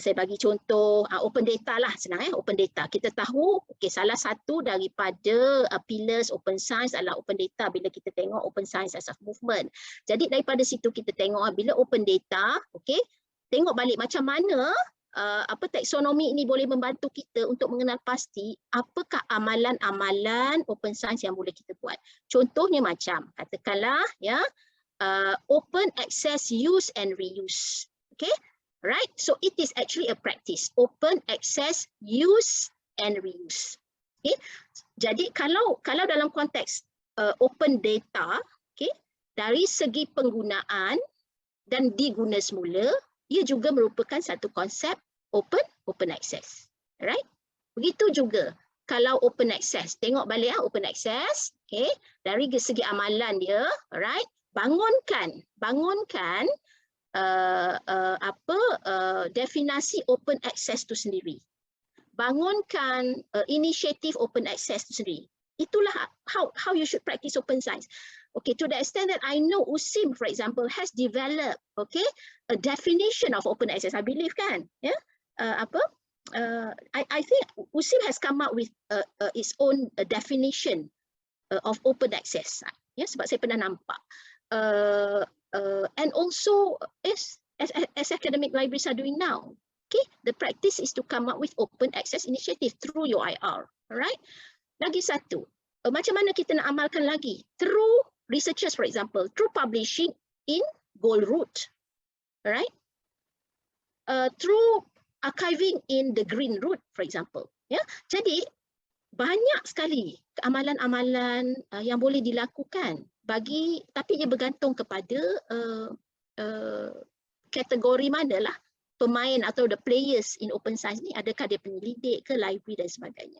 saya bagi contoh open data lah, senang ya, open data. Kita tahu salah satu daripada pillars open science adalah open data bila kita tengok open science as a movement. Jadi daripada situ kita tengok bila open data, tengok balik macam mana taksonomi ini boleh membantu kita untuk mengenal pasti apakah amalan-amalan open science yang boleh kita buat. Contohnya macam katakanlah ya open access use and reuse. Right, so it is actually a practice, open access use and reuse. Jadi kalau dalam konteks open data, dari segi penggunaan dan diguna semula, ia juga merupakan satu konsep open access. Right? Begitu juga kalau open access, tengok balik open access, dari segi amalan dia, right? Bangunkan definisi open access tu sendiri. Bangunkan inisiatif open access tu sendiri. Itulah how you should practice open science. To the extent that I know USIM, for example, has developed, a definition of open access. I believe kan, I think USIM has come up with its own definition of open access. Sebab saya pernah nampak. And also, as academic libraries are doing now, the practice is to come up with open access initiative through your IR. Alright. Lagi satu, macam mana kita nak amalkan lagi? Through researchers, for example, through publishing in gold route, right? Through archiving in the green route, for example. Jadi banyak sekali amalan-amalan yang boleh dilakukan tapi ia bergantung kepada kategori manalah pemain atau the players in open science ni, adakah dia penyelidik ke, library dan sebagainya.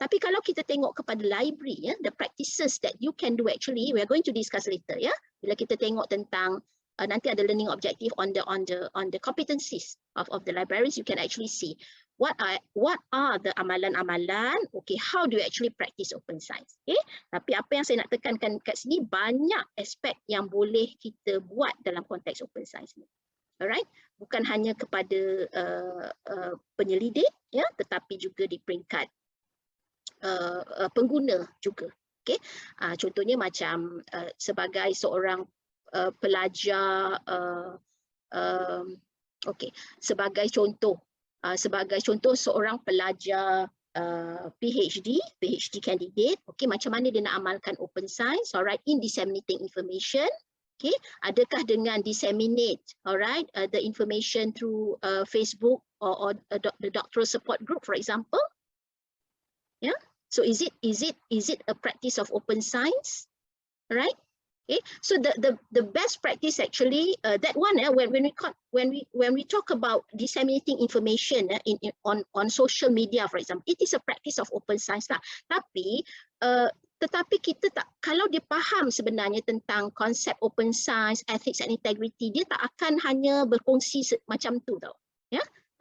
Tapi kalau kita tengok kepada library, the practices that you can do actually, we are going to discuss later bila kita tengok tentang nanti ada learning objective on the competencies of the librarians, you can actually see what are the amalan-amalan, how do you actually practice open science. Tapi apa yang saya nak tekankan kat sini, banyak aspek yang boleh kita buat dalam konteks open science ni. Alright, bukan hanya kepada penyelidik tetapi juga di peringkat pengguna juga. Contohnya macam sebagai seorang pelajar, sebagai contoh seorang pelajar PhD candidate, macam mana dia nak amalkan open science, alright, in disseminating information. Adakah dengan disseminate, alright, the information through Facebook or the doctoral support group, for example. So is it a practice of open science, right? So the best practice actually, that one, when we talk about disseminating information on social media, for example, it is a practice of open science lah. Tetapi kita tak, kalau dia faham sebenarnya tentang konsep open science, ethics and integrity, dia tak akan hanya berkongsi macam tu tau.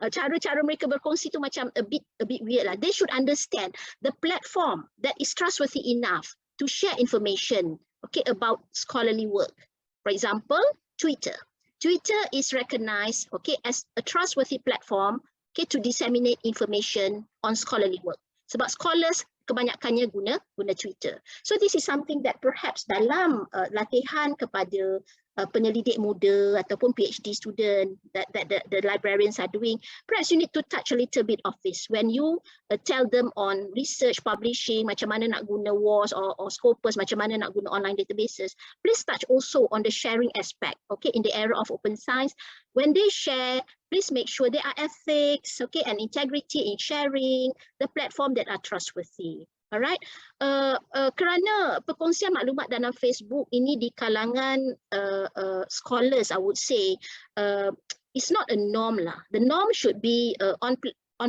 Cara-cara mereka berkongsi tu macam a bit weird lah. They should understand the platform that is trustworthy enough to share information, okay, about scholarly work. For example, Twitter. Twitter is recognized, okay, as a trustworthy platform, okay, to disseminate information on scholarly work. Sebab scholars kebanyakannya guna Twitter. So this is something that perhaps dalam latihan kepada penyelidik muda ataupun PhD student that the librarians are doing, perhaps you need to touch a little bit of this when you tell them on research publishing, macam mana nak guna WAS or Scopus, macam mana nak guna online databases. Please touch also on the sharing aspect, okay, in the era of open science. When they share, please make sure there are ethics, okay, and integrity in sharing the platform that are trustworthy. Alright, kerana perkongsian maklumat dalam Facebook ini di kalangan scholars, I would say, it's not a norm lah. The norm should be on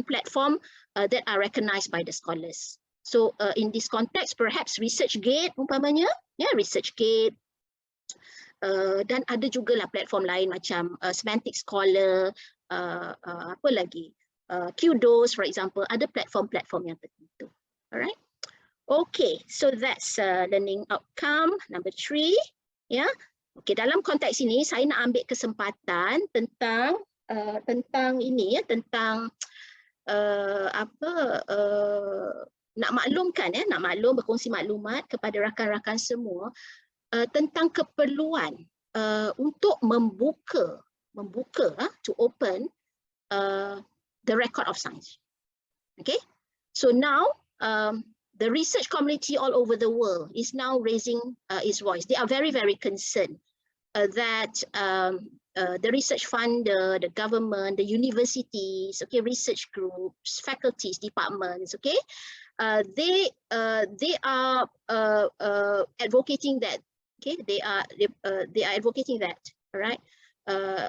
platform that are recognized by the scholars. So in this context, perhaps ResearchGate umpamanya, ya, ResearchGate, dan ada juga lah platform lain macam Semantic Scholar, apa lagi, Kudos, for example, ada platform-platform yang tertentu. Alright. Okay, so that's learning outcome number 3. Ya, okay. Dalam konteks ini saya nak ambil kesempatan tentang ini ya, tentang nak maklumkan ya, nak berkongsi maklumat kepada rakan-rakan semua tentang keperluan untuk membuka to open the record of science. Okay, so now the research community all over the world is now raising its voice. They are very, very concerned that the research funder, the government, the universities, okay, research groups, faculties, departments, okay, they are advocating that. Okay, they are advocating that. All right,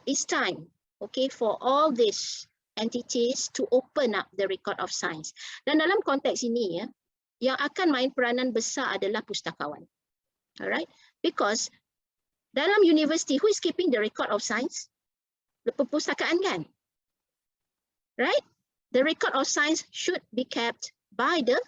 it's time, okay, for all these entities to open up the record of science. Dan dalam konteks ini ya, yang akan main peranan besar adalah pustakawan. Alright, because dalam university, who is keeping the record of science? The perpustakaan kan? Right? The record of science should be kept by that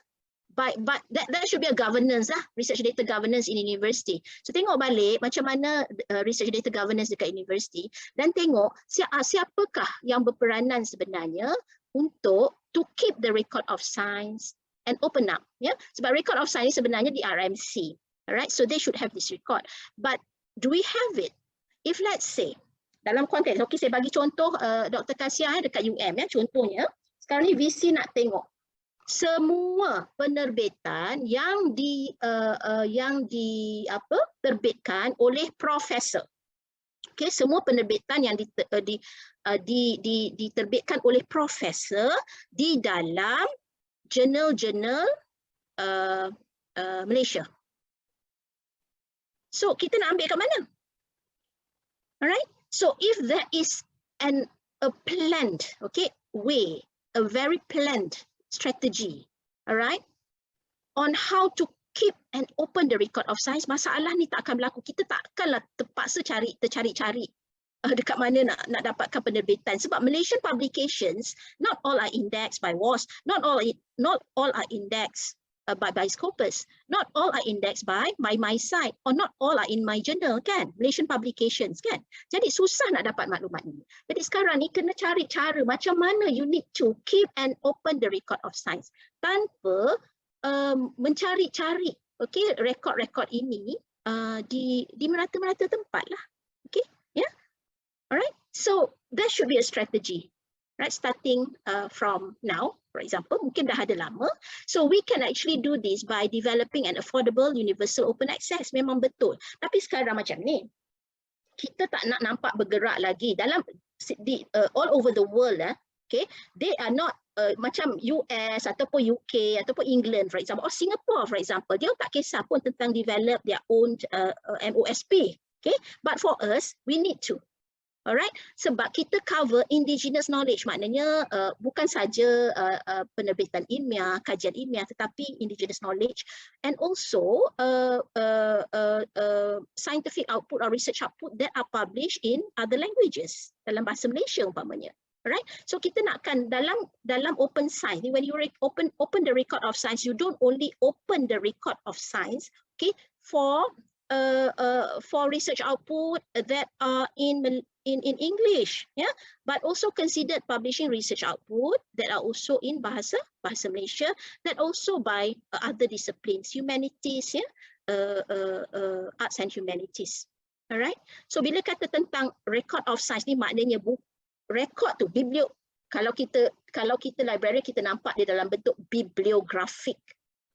should be a governance lah, research data governance in university. So tengok balik macam mana research data governance dekat university dan tengok siapakah yang berperanan sebenarnya untuk to keep the record of science and open up, ya. Sebab record of science sebenarnya di RMC, alright. So they should have this record. But do we have it? If let's say dalam konteks, okay, saya bagi contoh Dr. Kasia dekat UM ya, contohnya sekarang ni VC nak tengok semua penerbitan yang terbitkan oleh profesor. Okay, semua penerbitan yang diterbitkan oleh profesor di dalam jurnal-jurnal Malaysia. So kita nak ambil kat mana? Alright. So if there is a planned, okay, way, a very planned strategy, alright, on how to keep and open the record of science, masalah ni tak akan berlaku. Kita tak akanlah terpaksa tercari-cari dekat mana nak dapatkan penerbitan. Sebab Malaysian publications, not all are indexed by WAS, not all are indexed by Scopus, not all are indexed by my site, or not all are in my journal kan, Malaysian publications kan. Jadi susah nak dapat maklumat ini. Jadi sekarang ni kena cari cara macam mana you need to keep and open the record of science tanpa mencari-cari, okay, rekod-rekod ini di merata-merata tempat lah. Okay, yeah. Alright, so there should be a strategy, right? Starting from now, for example, mungkin dah ada lama. So we can actually do this by developing an affordable universal open access. Memang betul. Tapi sekarang macam ni, kita tak nak nampak bergerak lagi dalam all over the world. Okay, they are not macam US ataupun UK ataupun England, for example, or Singapore, for example. Dia tak kisah pun tentang develop their own MOSP. Okay, but for us, we need to. Alright, sebab kita cover indigenous knowledge, maknanya bukan saja penerbitan ilmiah, kajian ilmiah, tetapi indigenous knowledge and also scientific output or research output that are published in other languages, dalam bahasa Malaysia umpamanya. Right? So kita nakkan dalam open science, when you open the record of science, you don't only open the record of science, okay, for research output that are in English, yeah, but also considered publishing research output that are also in bahasa Malaysia, that also by other disciplines, humanities, yeah, arts and humanities. Alright, so bila kata tentang record of science ni maknanya record tu kalau kita library, kita nampak dia dalam bentuk bibliographic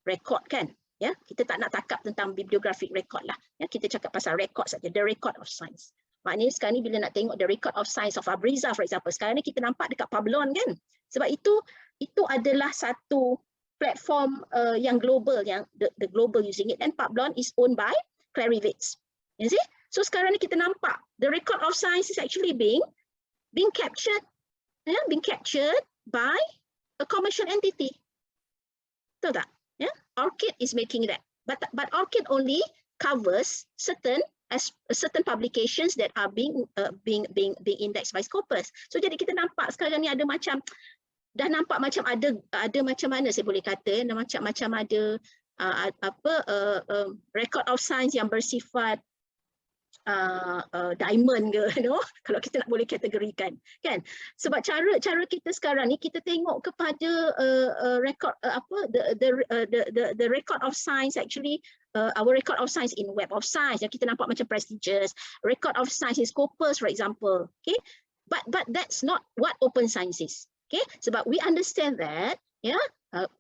record kan, ya, kita tak nak cakap tentang bibliographic record lah, ya, kita cakap pasal record saja, the record of science. Maknanya sekarang ni bila nak tengok the record of science of Abrizah for example, sekarang ni kita nampak dekat Pablon kan, sebab itu adalah satu platform yang global, yang the global using it, and Pablon is owned by Clarivate, you see. So sekarang ni kita nampak the record of science is actually being captured, being captured by a commercial entity. Tahu tak? Yeah? ORCID is making that, but ORCID only covers certain publications that are being indexed by Scopus. So jadi kita nampak sekarang ni ada macam, dah nampak macam ada macam mana saya boleh kata, macam ada record of science yang bersifat diamond ke, you know, kalau kita nak boleh kategorikan kan, sebab cara kita sekarang ni kita tengok kepada record the record of science, actually our record of science in Web of Science yang kita nampak macam prestigious, record of science in Scopus for example, okay, but that's not what open science is, okay, sebab we understand that, yeah,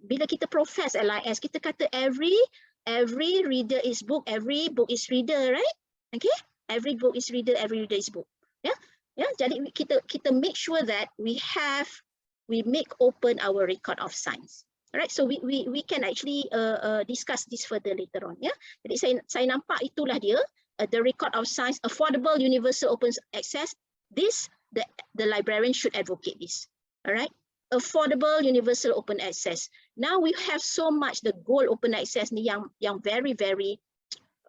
bila kita profess LIS, kita kata every reader is book, every book is reader, right? Okay, every book is reader, every reader is book. Yeah, yeah. Jadi kita make sure that we make open our record of science. Alright, so we can actually discuss this further later on. Yeah, jadi saya nampak itulah dia, the record of science, affordable, universal, open access. This the librarian should advocate this. Alright, affordable, universal, open access. Now we have so much the gold open access ni yang very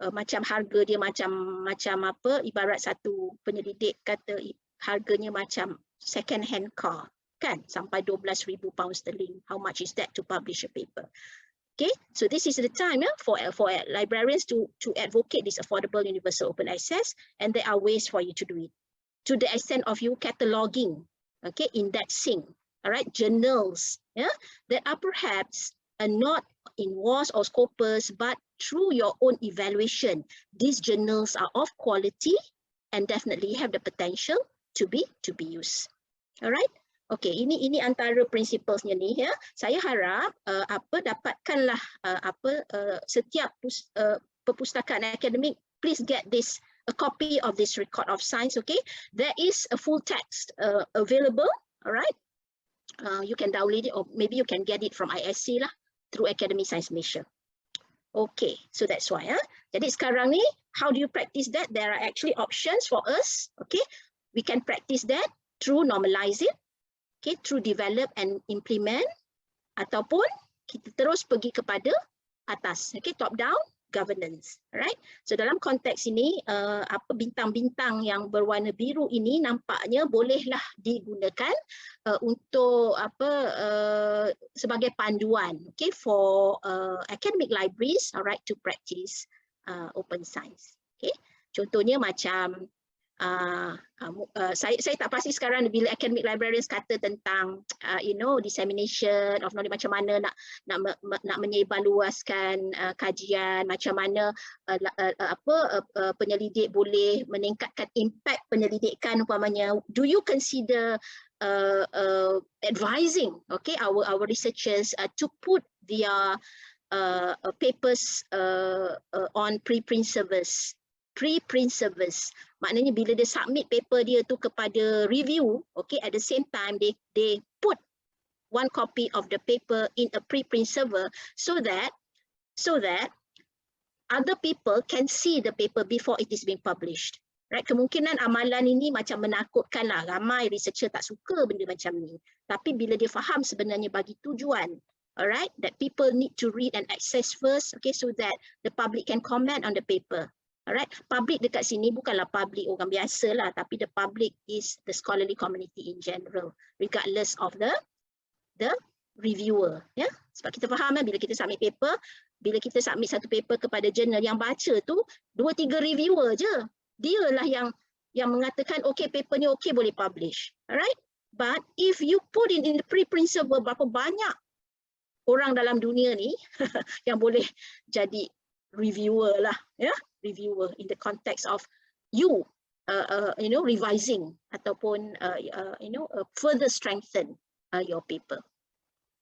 macam harga dia macam apa, ibarat satu penyelidik kata harganya macam second hand car kan, sampai 12,000 pound sterling. How much is that to publish a paper? Okay, so this is the time for librarians to advocate this affordable, universal, open access, and there are ways for you to do it to the extent of you cataloging, okay, indexing, all right, journals, yeah, that are perhaps not in WAS or Scopus, but through your own evaluation, these journals are of quality and definitely have the potential to be used. Alright, okay, ini antara principlesnya ni ya. Saya harap dapatkanlah setiap perpustakaan akademik, please get this a copy of this record of science. Okay, there is a full text available. Alright, you can download it, or maybe you can get it from ISC lah, through Academy Science Malaysia. Okay, so that's why. Jadi sekarang ni, how do you practice that? There are actually options for us. Okay, we can practice that through normalize it, okay, through develop and implement, ataupun kita terus pergi kepada atas, okay, top down governance. Alright, so dalam konteks ini bintang-bintang yang berwarna biru ini nampaknya bolehlah digunakan untuk sebagai panduan, okay, for academic libraries, alright, to practice open science. Okay, contohnya macam saya tak pasti sekarang bila academic librarians kata tentang dissemination of knowledge, macam mana nak menyebarluaskan kajian, macam mana penyelidik boleh meningkatkan impact penyelidikan umpamanya. Do you consider advising, okay, our researchers to put their papers on preprint service? Preprint service maknanya bila dia submit paper dia tu kepada review, okay, at the same time they put one copy of the paper in a preprint server so that other people can see the paper before it is being published. Right, kemungkinan amalan ini macam menakutkan lah, ramai researcher tak suka benda macam ni, tapi bila dia faham sebenarnya bagi tujuan, alright, that people need to read and access first, okay, so that the public can comment on the paper. Alright, public dekat sini bukanlah public orang biasa lah, tapi the public is the scholarly community in general, regardless of the reviewer. Ya, sebab kita faham bila kita submit paper, bila kita submit satu paper kepada jurnal, yang baca tu 2-3 reviewer je. Dialah yang mengatakan okay, paper ni okay, boleh publish. Alright, but if you put in the pre-principle, berapa banyak orang dalam dunia ni yang boleh jadi reviewer lah, ya, reviewer in the context of you revising ataupun further strengthen your paper,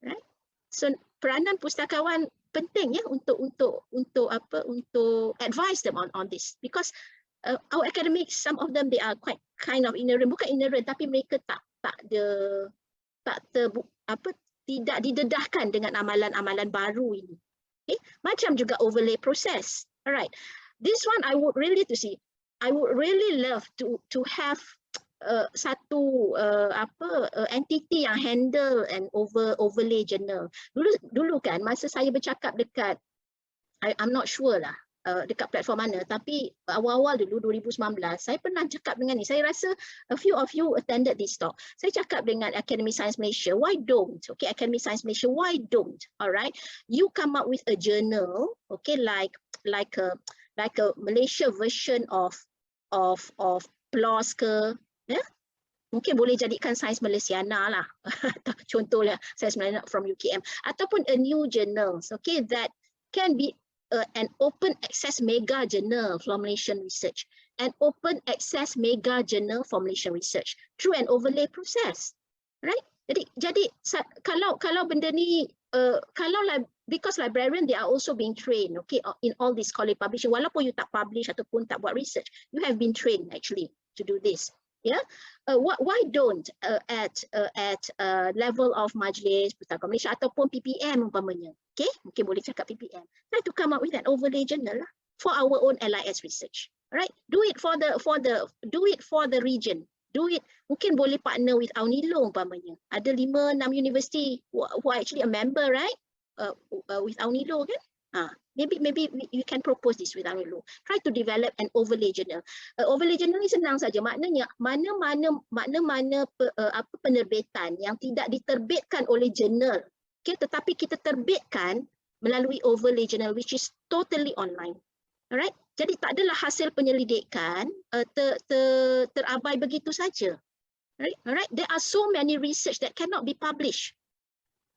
right? So peranan pustakawan penting ya untuk advise them on this, because our academics, some of them they are quite kind of ignorant, bukan ignorant tapi mereka tidak didedahkan dengan amalan-amalan baru ini. Okay? Macam juga overlay process. Alright, this one I would really love to have satu entity yang handle and overlay journal. Dulu kan masa saya bercakap dekat, I'm not sure lah dekat platform mana, tapi awal-awal dulu 2019 saya pernah cakap dengan ni. Saya rasa a few of you attended this talk. Saya cakap dengan Academy Science Malaysia, why don't, okay, Academy Science Malaysia, why don't, alright, you come up with a journal, okay, like a Malaysia version of PLOS ke, yeah? Mungkin boleh jadikan Sains Malaysiana lah, contohnya Sains Malaysiana from UKM, ataupun a new journals, okay, that can be an open access mega journal for Malaysian research, an open access mega journal for Malaysian research through an overlay process, right? Jadi kalau benda ni because librarian they are also being trained, okay, in all this scholarly publishing, walaupun you tak publish ataupun tak buat research, you have been trained actually to do this. Yeah, why don't at level of Majlis Pustaka Malaysia ataupun PPM umpamanya, okay, mungkin boleh cakap PPM, try to come up with an overlay journal lah for our own LIS research, right? Do it for the region. Do it, mungkin boleh partner with Aunilo umpamanya. Ada 5-6 university who are actually a member, right? With Aunilo kan? Maybe you can propose this with Aunilo. Try to develop an overlay journal. Overlay journal ni senang saja. Maknanya mana-mana penerbitan yang tidak diterbitkan oleh jurnal, okay, tetapi kita terbitkan melalui overlay journal, which is totally online. Alright, jadi tak adalah hasil penyelidikan terabai begitu saja. Alright, there are so many research that cannot be published.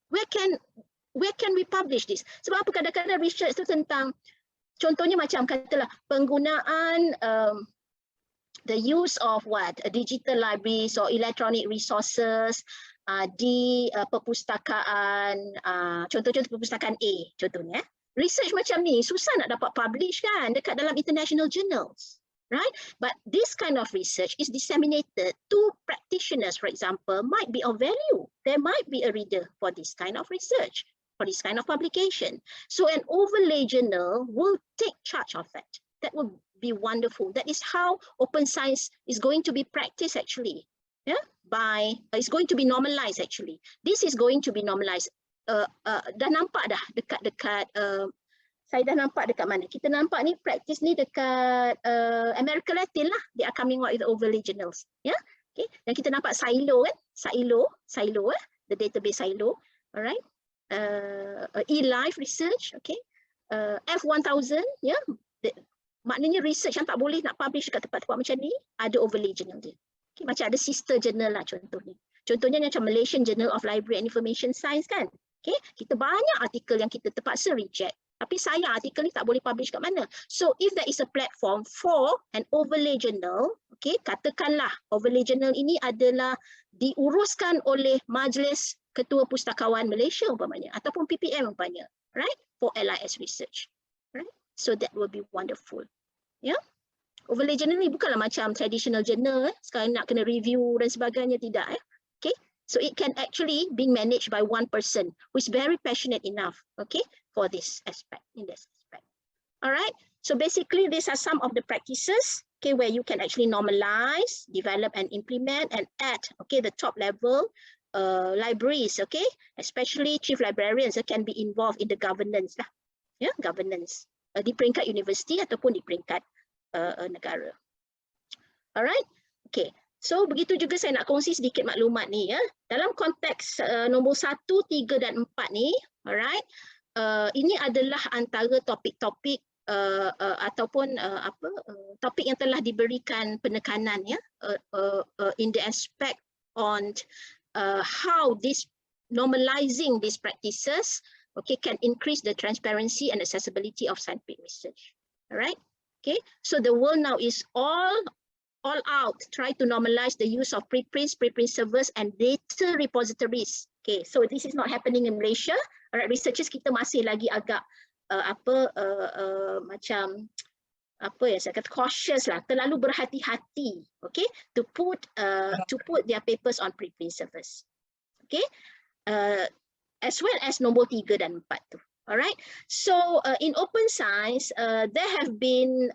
Where can we publish this? Sebab apa kadang-kadang research tu tentang, contohnya macam katalah penggunaan the use of digital libraries or electronic resources di perpustakaan, contoh-contoh perpustakaan A contohnya. Research macam ni susah nak dapat publish kan dekat dalam international journals, right? But this kind of research is disseminated to practitioners, for example, might be of value. There might be a reader for this kind of research, for this kind of publication. So an overlay journal will take charge of that. That would be wonderful. That is how open science is going to be practiced actually. Yeah, it's going to be normalized actually. This is going to be normalized. Dah nampak dah dekat saya dah nampak dekat mana? Kita nampak ni practice ni dekat America Latin lah. They are coming out with overlay journals. Ya, yeah? Okay. Dan kita nampak silo kan? Silo the database silo. Alright. E-life research, okay. F1000, ya. Yeah? Maknanya research yang tak boleh nak publish dekat tempat-tempat macam ni, ada overlay journal dia. Okay, macam ada sister journal lah contohnya. Contohnya macam Malaysian Journal of Library and Information Science kan. Okay, kita banyak artikel yang kita terpaksa reject. Tapi sayang artikel ni tak boleh publish kat mana. So if there is a platform for an overlay journal, okay, katakanlah overlay journal ini adalah diuruskan oleh Majlis Ketua Pustakawan Malaysia umpamanya ataupun PPM umpamanya, right, for LIS research, right? So that will be wonderful. Ya. Yeah? Overlay journal ni bukanlah macam traditional journal, sekarang nak kena review dan sebagainya, tidak. Okay. So it can actually be managed by one person who is very passionate enough, okay, for this aspect, in this aspect. All right. So basically, these are some of the practices, okay, where you can actually normalize, develop, and implement, and add, okay, the top level libraries, okay, especially chief librarians can be involved in the governance lah, yeah, governance di peringkat universiti ataupun di peringkat negara. Alright, okay. So begitu juga saya nak kongsi sedikit maklumat ni ya. Dalam konteks nombor 1, 3 dan 4 ni, alright. Ini adalah antara topik-topik ataupun topik yang telah diberikan penekanan ya in the aspect on how this normalizing these practices can increase the transparency and accessibility of scientific research. Alright, okay. So the world now is all out try to normalize the use of preprints, preprint servers and data repositories. Okay, so this is not happening in Malaysia. Alright, researchers kita masih lagi agak macam apa ya saya kata cautious lah, terlalu berhati-hati, okay, to put their papers on preprint servers. Okay, as well as nombor 3 dan 4 tu. Alright, so in open science, there have been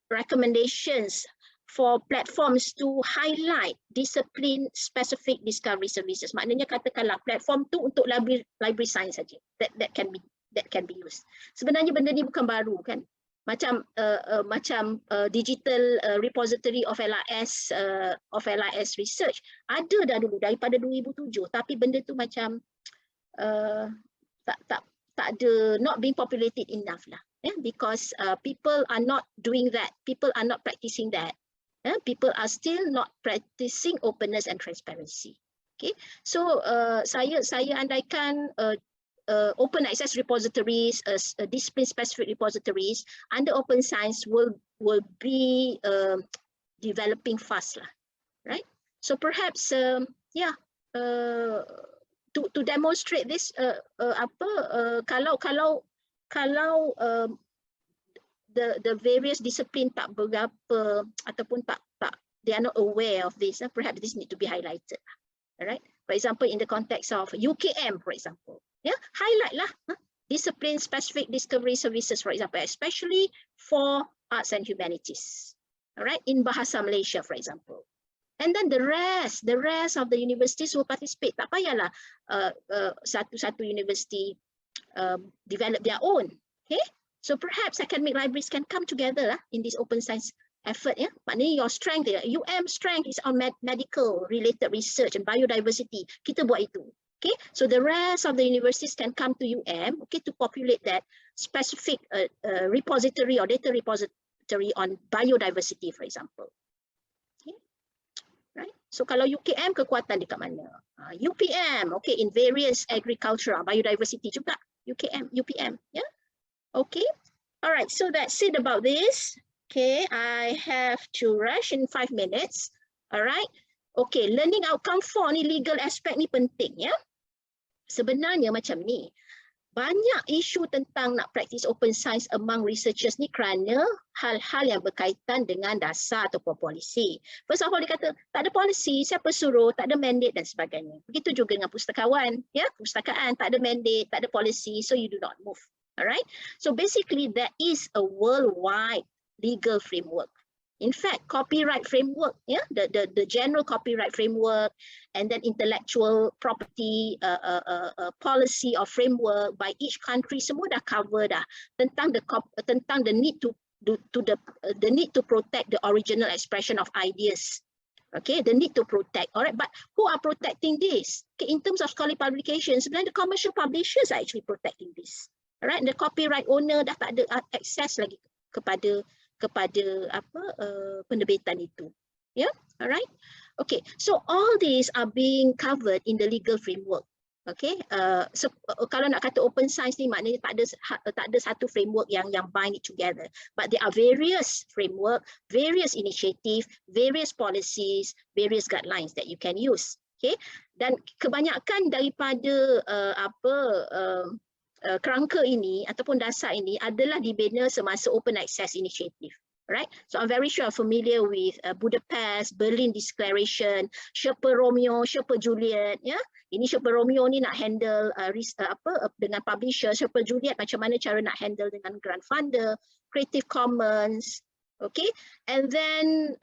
recommendations for platforms to highlight discipline specific discovery services. Maknanya katakanlah platform tu untuk library science saja. That can be used. Sebenarnya benda ni bukan baru kan. Macam digital repository of LIS research ada dah dulu daripada 2007, tapi benda tu macam tak ada, not being populated enough lah. Yeah, because people are not doing that. People are not practicing that. People are still not practicing openness and transparency. Okay, so saya andaikan open access repositories, discipline specific repositories under open science will be developing fast lah, right? So perhaps to demonstrate this, kalau the various discipline tak berapa ataupun tak they are not aware of this, perhaps this need to be highlighted. Alright, for example in the context of UKM, for example, yeah, highlight lah discipline specific discovery services, for example, especially for arts and humanities. Alright, in Bahasa Malaysia, for example. And then the rest of the universities will participate. Tak payahlah satu university develop their own. Okay, so perhaps academic libraries can come together in this open science effort. Yeah, maknanya your strength, UM strength is on medical related research and biodiversity. Kita buat itu. Okay, so the rest of the universities can come to UM, okay, to populate that specific repository or data repository on biodiversity, for example. Okay, right. So kalau UKM kekuatan dekat mana? UPM, okay, in various agricultural biodiversity juga. UPM, yeah. Okay, all right. So that's it about this. Okay, I have to rush in 5 minutes. All right. Okay, learning outcome 4 ni legal aspect ni penting ya. Sebenarnya macam ni, banyak isu tentang nak practice open science among researchers ni kerana hal-hal yang berkaitan dengan dasar ataupun polisi. First of all dia kata tak ada polisi, siapa suruh, tak ada mandate dan sebagainya. Begitu juga dengan pustakawan, ya, pustakaan tak ada mandate, tak ada polisi, so you do not move. Alright, so basically there is a worldwide legal framework. In fact, copyright framework, yeah, the general copyright framework, and then intellectual property policy or framework by each country semua dah cover dah tentang the need to protect the original expression of ideas. Okay, the need to protect. Alright, but who are protecting this? Okay, in terms of scholarly publications, sebenarnya the commercial publishers are actually protecting this. Alright, the copyright owner dah tak ada akses lagi kepada penerbitan itu. Yeah, alright. Okay, so all these are being covered in the legal framework. Okay, so kalau nak kata open science ni maknanya tak ada satu framework yang bind it together, but there are various framework, various initiative, various policies, various guidelines that you can use. Okay, dan kebanyakan daripada kerangka ini ataupun dasar ini adalah dibina semasa open access initiative. Right, so I'm very sure familiar with Budapest, Berlin Declaration, Sherpa Romeo, Sherpa Juliet. Ya, ini Sherpa Romeo ni nak handle dengan publisher, Sherpa Juliet macam mana cara nak handle dengan grant funder, Creative Commons, okay, and then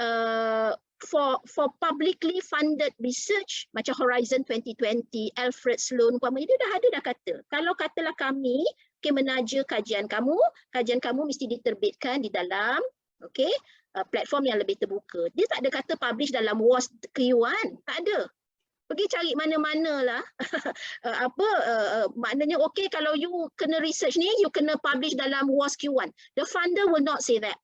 for publicly funded research macam Horizon 2020, Alfred Sloan, umpamanya dia dah kata kalau katalah kami menaja kajian kamu mesti diterbitkan di dalam Okay, platform yang lebih terbuka. Dia tak ada kata publish dalam WAS Q1, tak ada. Pergi cari mana-mana lah. Maknanya okay, kalau you kena research ni, you kena publish dalam WAS Q1. The funder will not say that.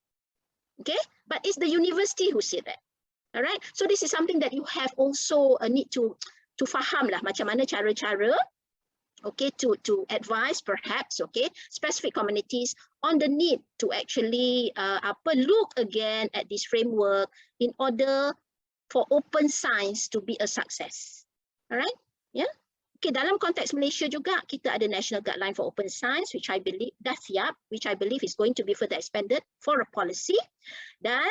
Okay, but it's the university who say that. Alright, so this is something that you have also need to faham lah macam mana cara-cara, okay, to advise perhaps, okay, specific communities on the need to actually look again at this framework in order for open science to be a success. Alright, yeah. Okay, dalam konteks Malaysia juga kita ada National Guideline for Open Science, which I believe dah siap, which I believe is going to be further expanded for a policy. Dan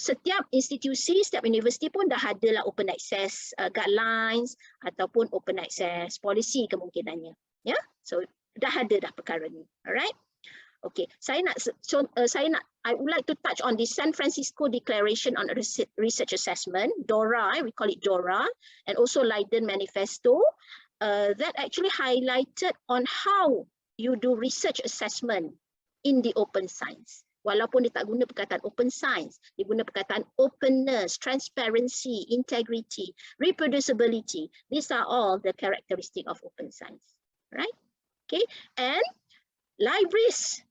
setiap institusi, setiap universiti pun dah ada lah open access guidelines ataupun open access policy kemungkinannya. Ya, yeah? So dah ada dah perkara ni. Alright. Okay, I would like to touch on the San Francisco Declaration on Research Assessment, DORA, we call it DORA, and also Leiden Manifesto, that actually highlighted on how you do research assessment in the open science. Walaupun dia tak guna perkataan open science, dia guna perkataan openness, transparency, integrity, reproducibility. These are all the characteristics of open science, right? Okay, and libraries,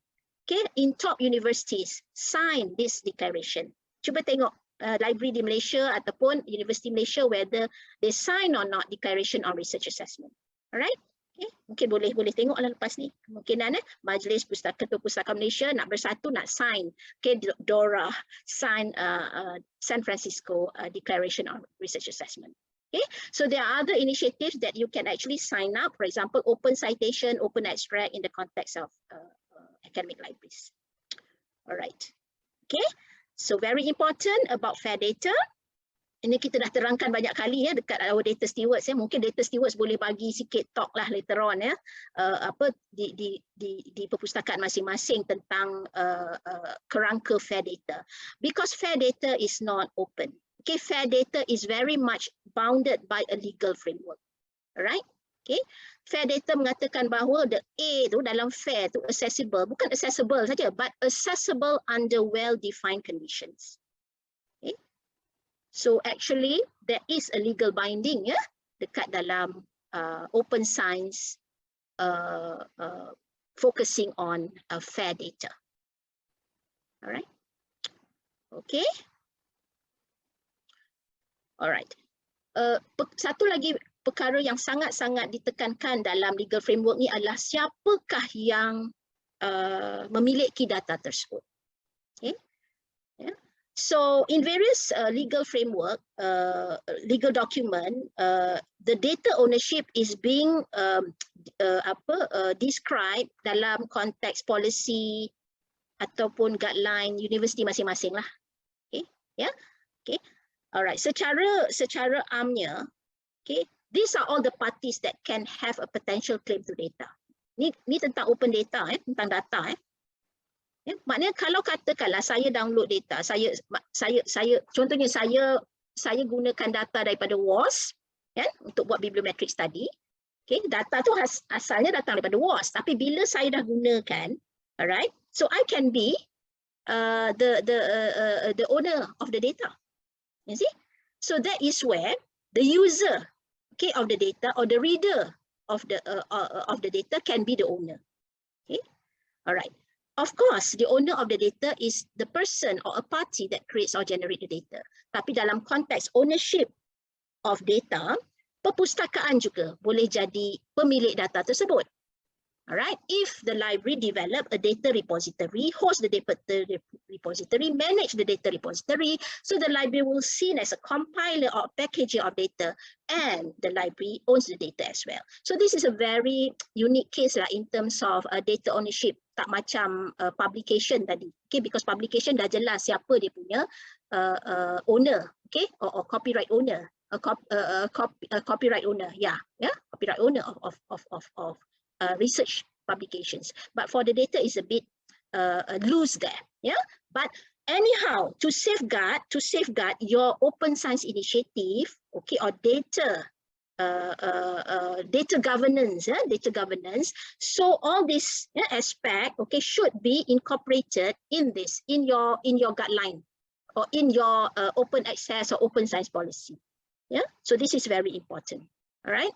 okay, in top universities sign this declaration. Cuba tengok library di Malaysia ataupun Universiti Malaysia whether they sign or not declaration on research assessment. Alright, okay, mungkin boleh tengoklah lepas ni. Kemungkinan Majlis Ketua Pustaka Malaysia nak bersatu nak sign, okay, DORA sign San Francisco Declaration on Research Assessment. Okay, so there are other initiatives that you can actually sign up, for example, open citation, open abstract in the context of academic libraries. All right. Okay, so very important about fair data. Ini kita dah terangkan banyak kali ya dekat our data stewards ya. Mungkin data stewards boleh bagi sikit talk lah later on ya. Di perpustakaan masing-masing tentang kerangka fair data. Because fair data is not open. Okay, fair data is very much bounded by a legal framework. Alright? Okay, fair data mengatakan bahawa the A tu dalam fair tu accessible, bukan accessible saja, but accessible under well-defined conditions. Okay, so actually there is a legal binding ya dekat dalam open science focusing on fair data. Alright? Okay. Alright. Satu lagi perkara yang sangat-sangat ditekankan dalam legal framework ni adalah siapakah yang memiliki data tersebut. Okay. Yeah. So in various legal framework, legal document, the data ownership is being described dalam konteks policy ataupun guideline universiti masing-masing lah. Okay. Yeah. Okay. Alright, secara amnya, okay, these are all the parties that can have a potential claim to data. Ni tentang open data, tentang data. Maknanya kalau katakanlah saya download data, contohnya saya gunakan data daripada WAS, kan, untuk buat bibliometric study. Okay, data tu asalnya datang daripada WAS, tapi bila saya dah gunakan, alright, so I can be the owner of the data. You see, so that is where the user, okay, of the data or the reader of the data can be the owner. Okay, all right. Of course, the owner of the data is the person or a party that creates or generates the data. Tapi dalam konteks ownership of data, perpustakaan juga boleh jadi pemilik data tersebut. Alright, if the library develop a data repository, host the data repository, manage the data repository, so the library will seen as a compiler or packager of data, and the library owns the data as well. So this is a very unique case lah in terms of data ownership, tak macam publication tadi, okay, because publication dah jelas siapa dia punya owner, okay, or copyright owner, copyright owner, copyright owner of research publications. But for the data is a bit loose there, yeah. But anyhow, to safeguard your open science initiative, okay, or data data governance, data governance. So all this aspect, okay, should be incorporated in this, in your guideline, or in your open access or open science policy. Yeah, so this is very important. All right.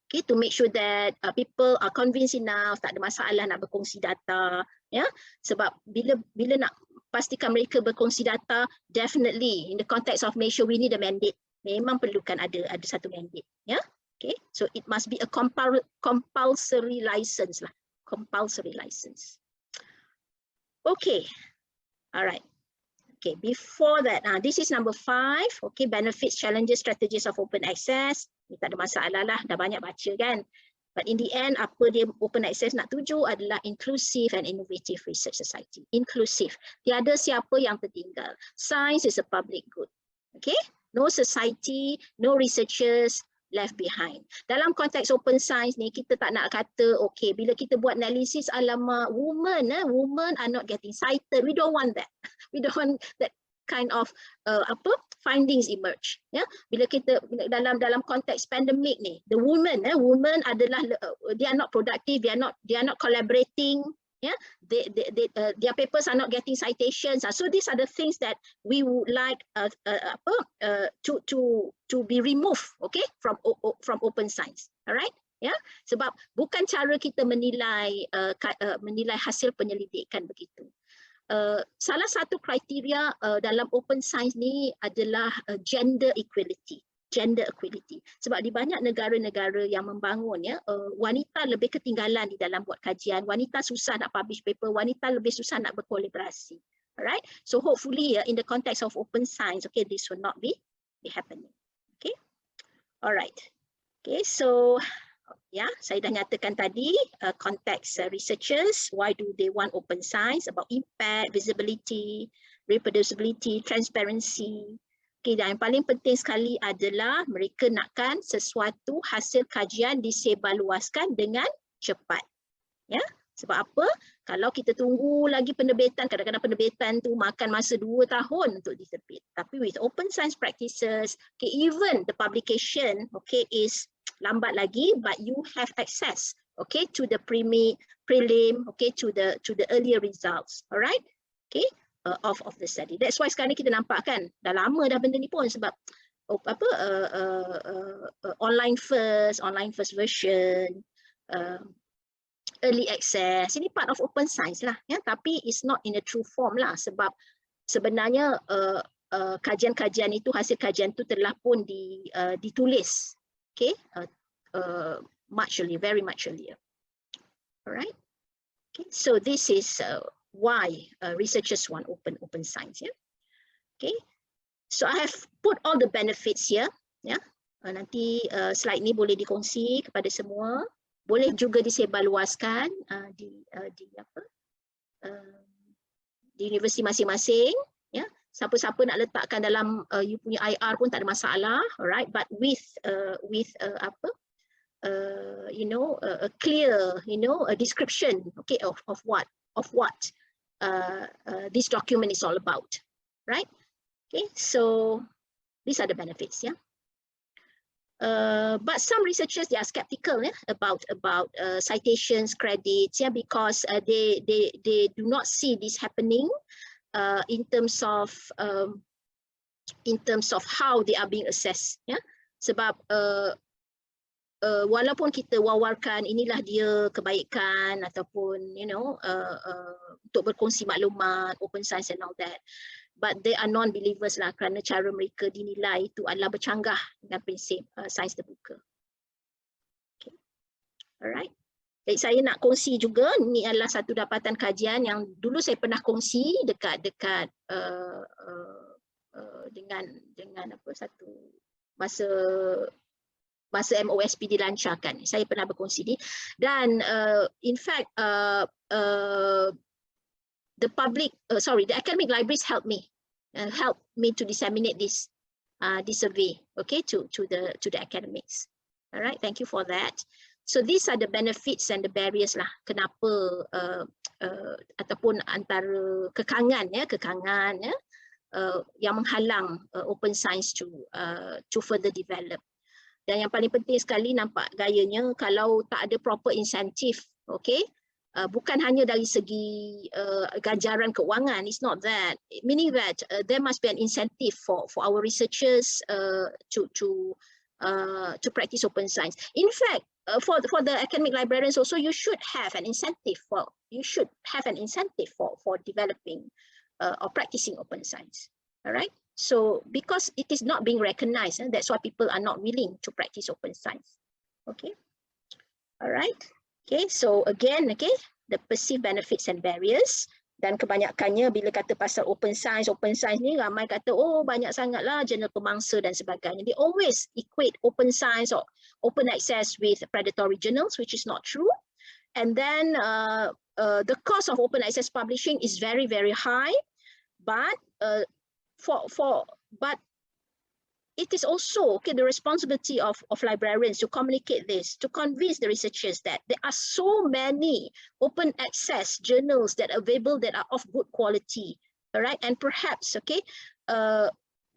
Okay, to make sure that people are convinced enough, tak ada masalah nak berkongsi data, ya. Sebab bila nak pastikan mereka berkongsi data, definitely in the context of Malaysia we need a mandate. Memang perlukan ada satu mandate, ya. Okay, so it must be a compulsory license lah, compulsory license. Okay, alright. Okay, before that, this is number 5. Okay, benefits, challenges, strategies of open access. Ini tak ada masalah lah, dah banyak baca kan. But in the end, apa dia open access nak tuju adalah inclusive and innovative research society. Inclusive. Tiada siapa yang tertinggal. Science is a public good. Okay, no society, no researchers left behind. Dalam konteks open science ni, kita tak nak kata, okay, bila kita buat analisis, alamak, women are not getting cited. We don't want that. We don't want that kind of findings emerge. Ya, bila kita dalam konteks pandemic ni, the women adalah they are not productive, they are not collaborating. Yeah, their papers are not getting citations. So these are the things that we would like to be removed, okay, from open science. Alright, ya, sebab bukan cara kita menilai hasil penyelidikan begitu. Salah satu kriteria dalam open science ni adalah gender equality. Gender equality. Sebab di banyak negara-negara yang membangun, ya, wanita lebih ketinggalan di dalam buat kajian, wanita susah nak publish paper, wanita lebih susah nak berkolaborasi. Alright, so hopefully in the context of open science, okay, this will not be happening. Okay, alright. Okay, so ya, saya dah nyatakan tadi konteks researchers, why do they want open science, about impact, visibility, reproducibility, transparency. Okay, dan yang paling penting sekali adalah mereka nakkan sesuatu hasil kajian disebarluaskan dengan cepat. Ya, sebab apa? Kalau kita tunggu lagi penerbitan, kadang-kadang penerbitan tu makan masa 2 tahun untuk diterbit. Tapi with open science practices, okay, even the publication, okay, is lambat lagi, but you have access, okay, to the prelim, okay, to the earlier results. Alright, okay. Of the study. That's why sekarang ni kita nampak kan, dah lama dah benda ni pun, sebab online first version, early access, ini part of open science lah, ya, tapi it's not in a true form lah, sebab sebenarnya kajian-kajian itu, hasil kajian itu telah pun ditulis, okay, much earlier, very much earlier. Alright, okay, so this is why researchers want open science. Yeah, okay. So I have put all the benefits here. Yeah, nanti slide ni boleh dikongsi kepada semua. Boleh juga disebarluaskan di universiti masing-masing. Ya, siapa-siapa nak letakkan dalam you punya IR pun tak ada masalah. Alright, but with a clear, a description, okay, of what this document is all about, right? Okay, so these are the benefits, yeah. But some researchers, they are skeptical, yeah, about citations, credits, yeah, because they do not see this happening in terms of how they are being assessed, yeah. Sebab walaupun kita wawarkan inilah dia kebaikan ataupun untuk berkongsi maklumat, open science and all that, but they are non-believers lah, kerana cara mereka dinilai itu adalah bercanggah dengan prinsip sains terbuka. Okay. Alright. Jadi saya nak kongsi juga, ini adalah satu dapatan kajian yang dulu saya pernah kongsi dekat dengan satu masa MOSP dilancarkan. Saya pernah berkongsi ni, dan in fact the academic libraries helped me to disseminate this survey, okay, to the academics. Alright, thank you for that. So these are the benefits and the barriers lah, kenapa ataupun antara kekangan yang menghalang open science to further develop. Dan yang paling penting sekali nampak gayanya, kalau tak ada proper insentif, okay, bukan hanya dari segi ganjaran keuangan, it's not that, meaning that there must be an incentive for our researchers to practice open science. In fact, for the academic librarians also, you should have an incentive for developing or practicing open science. All right. So because it is not being recognized, and that's why people are not willing to practice open science. Okay. All right. Okay. So again, okay, the perceived benefits and barriers. Dan kebanyakannya bila kata pasal open science ni ramai kata, oh banyak sangatlah jurnal pemangsa dan sebagainya. They always equate open science or open access with predatory journals, which is not true. And then the cost of open access publishing is very, very high, but but it is also the responsibility of librarians to communicate this, to convince the researchers that there are so many open access journals that are available that are of good quality. All right, and perhaps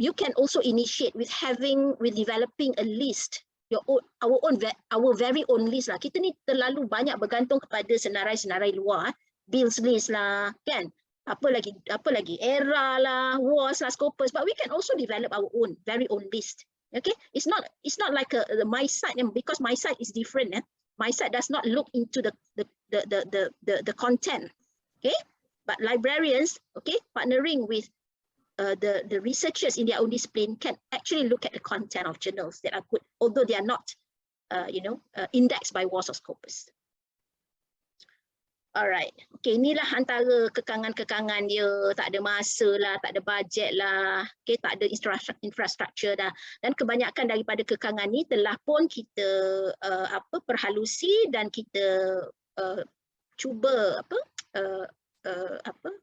you can also initiate with developing a list, our very own list lah. Kita ni terlalu banyak bergantung kepada senarai-senarai luar, Bills list lah, kan? Apa lagi ERA lah, WAS lah, Scopus, but we can also develop our own very own list. Okay, it's not like my site, because my site is different. My site does not look into the content. Okay, but librarians, okay, partnering with the researchers in their own discipline can actually look at the content of journals that are good, although they are not indexed by WAS or Scopus. Alright, okay, inilah antara kekangan-kekangan dia, tak ada masa lah, tak ada bajet lah, okay, tak ada infrastruktur dah. Dan kebanyakan daripada kekangan ni telah pun kita perhalusi dan kita cuba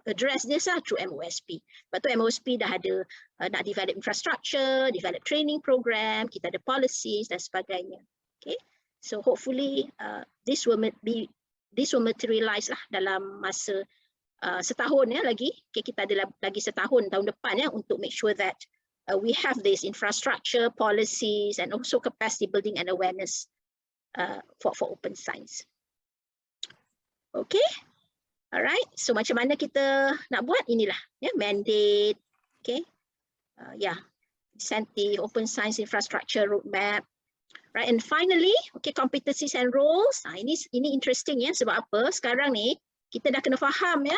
address this lah through MOSP. Lepas tu MOSP dah ada nak develop infrastructure, develop training program, kita ada policies dan sebagainya. Okay, so hopefully this will materialize lah dalam masa setahun lagi. Okay, kita ada lagi setahun tahun depan untuk make sure that we have this infrastructure, policies, and also capacity building and awareness for open science. Okay, alright. So macam mana kita nak buat? Inilah mandate. Okay, incentive, open science infrastructure roadmap. Right, and finally, okay, competencies and roles. Ini interesting sebab apa? Sekarang ni kita dah kena faham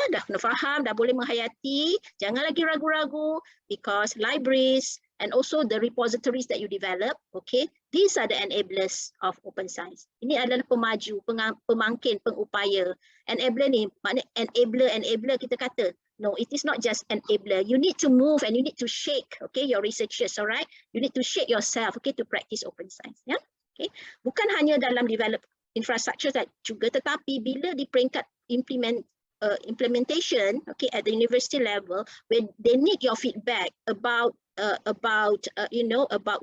dah boleh menghayati. Jangan lagi ragu-ragu, because libraries and also the repositories that you develop, okay, these are the enablers of open science. Ini adalah pemaju, pemangkin, pengupaya. Enabler ni, makna enabler kita kata. No, it is not just enabler. You need to move and you need to shake, okay, your researchers, alright? You need to shake yourself, okay, to practice open science, okay? Bukan hanya dalam develop infrastructure juga, tetapi bila di peringkat implementation, okay, at the university level, when they need your feedback about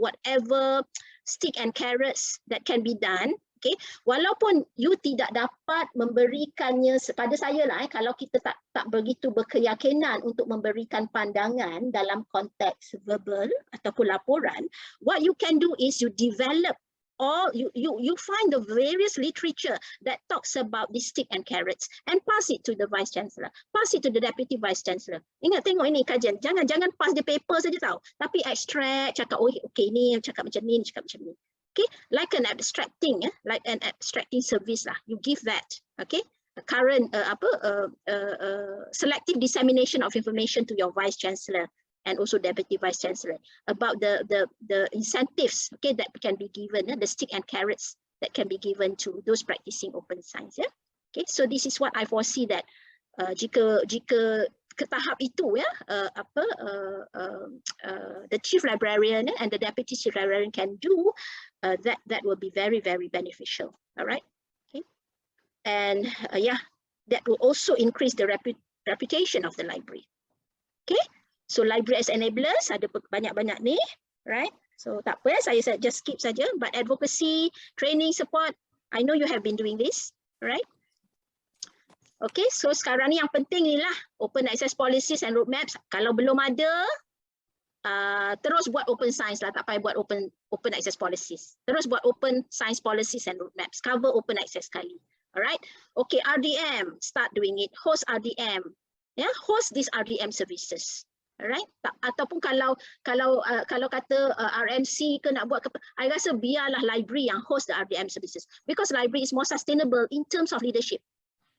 whatever stick and carrots that can be done. Okay, walaupun you tidak dapat memberikannya pada saya lah, kalau kita tak begitu berkeyakinan untuk memberikan pandangan dalam konteks verbal ataupun laporan, what you can do is you develop you find the various literature that talks about the stick and carrots and pass it to the vice chancellor, pass it to the deputy vice chancellor. Ingat, tengok ini kajian, jangan pass the paper saja tahu, tapi extract, cakap okay ni cakap macam ni, cakap macam ni. Okay, like an abstracting service lah. You give that, okay, a current selective dissemination of information to your vice chancellor and also deputy vice chancellor about the incentives, okay, that can be given, the stick and carrots that can be given to those practicing open science. Okay, so this is what I foresee that jika ke tahap itu the chief librarian and the deputy chief librarian can do, that will be very, very beneficial. All right, okay, and that will also increase the reputation of the library. Okay, so library as enablers ada banyak ni, right? So tak apa, saya just skip saja. But advocacy, training, support, I know you have been doing this, right? Okay, so sekarang ni yang penting inilah open access policies and roadmaps. Kalau belum ada, terus buat open science lah, tak payah buat open access policies. Terus buat open science policies and roadmaps, cover open access sekali. Alright, okay, RDM, start doing it, host RDM, host these RDM services. Alright, ataupun kalau kata RMC ke nak buat, I rasa biarlah library yang host the RDM services, because library is more sustainable in terms of leadership.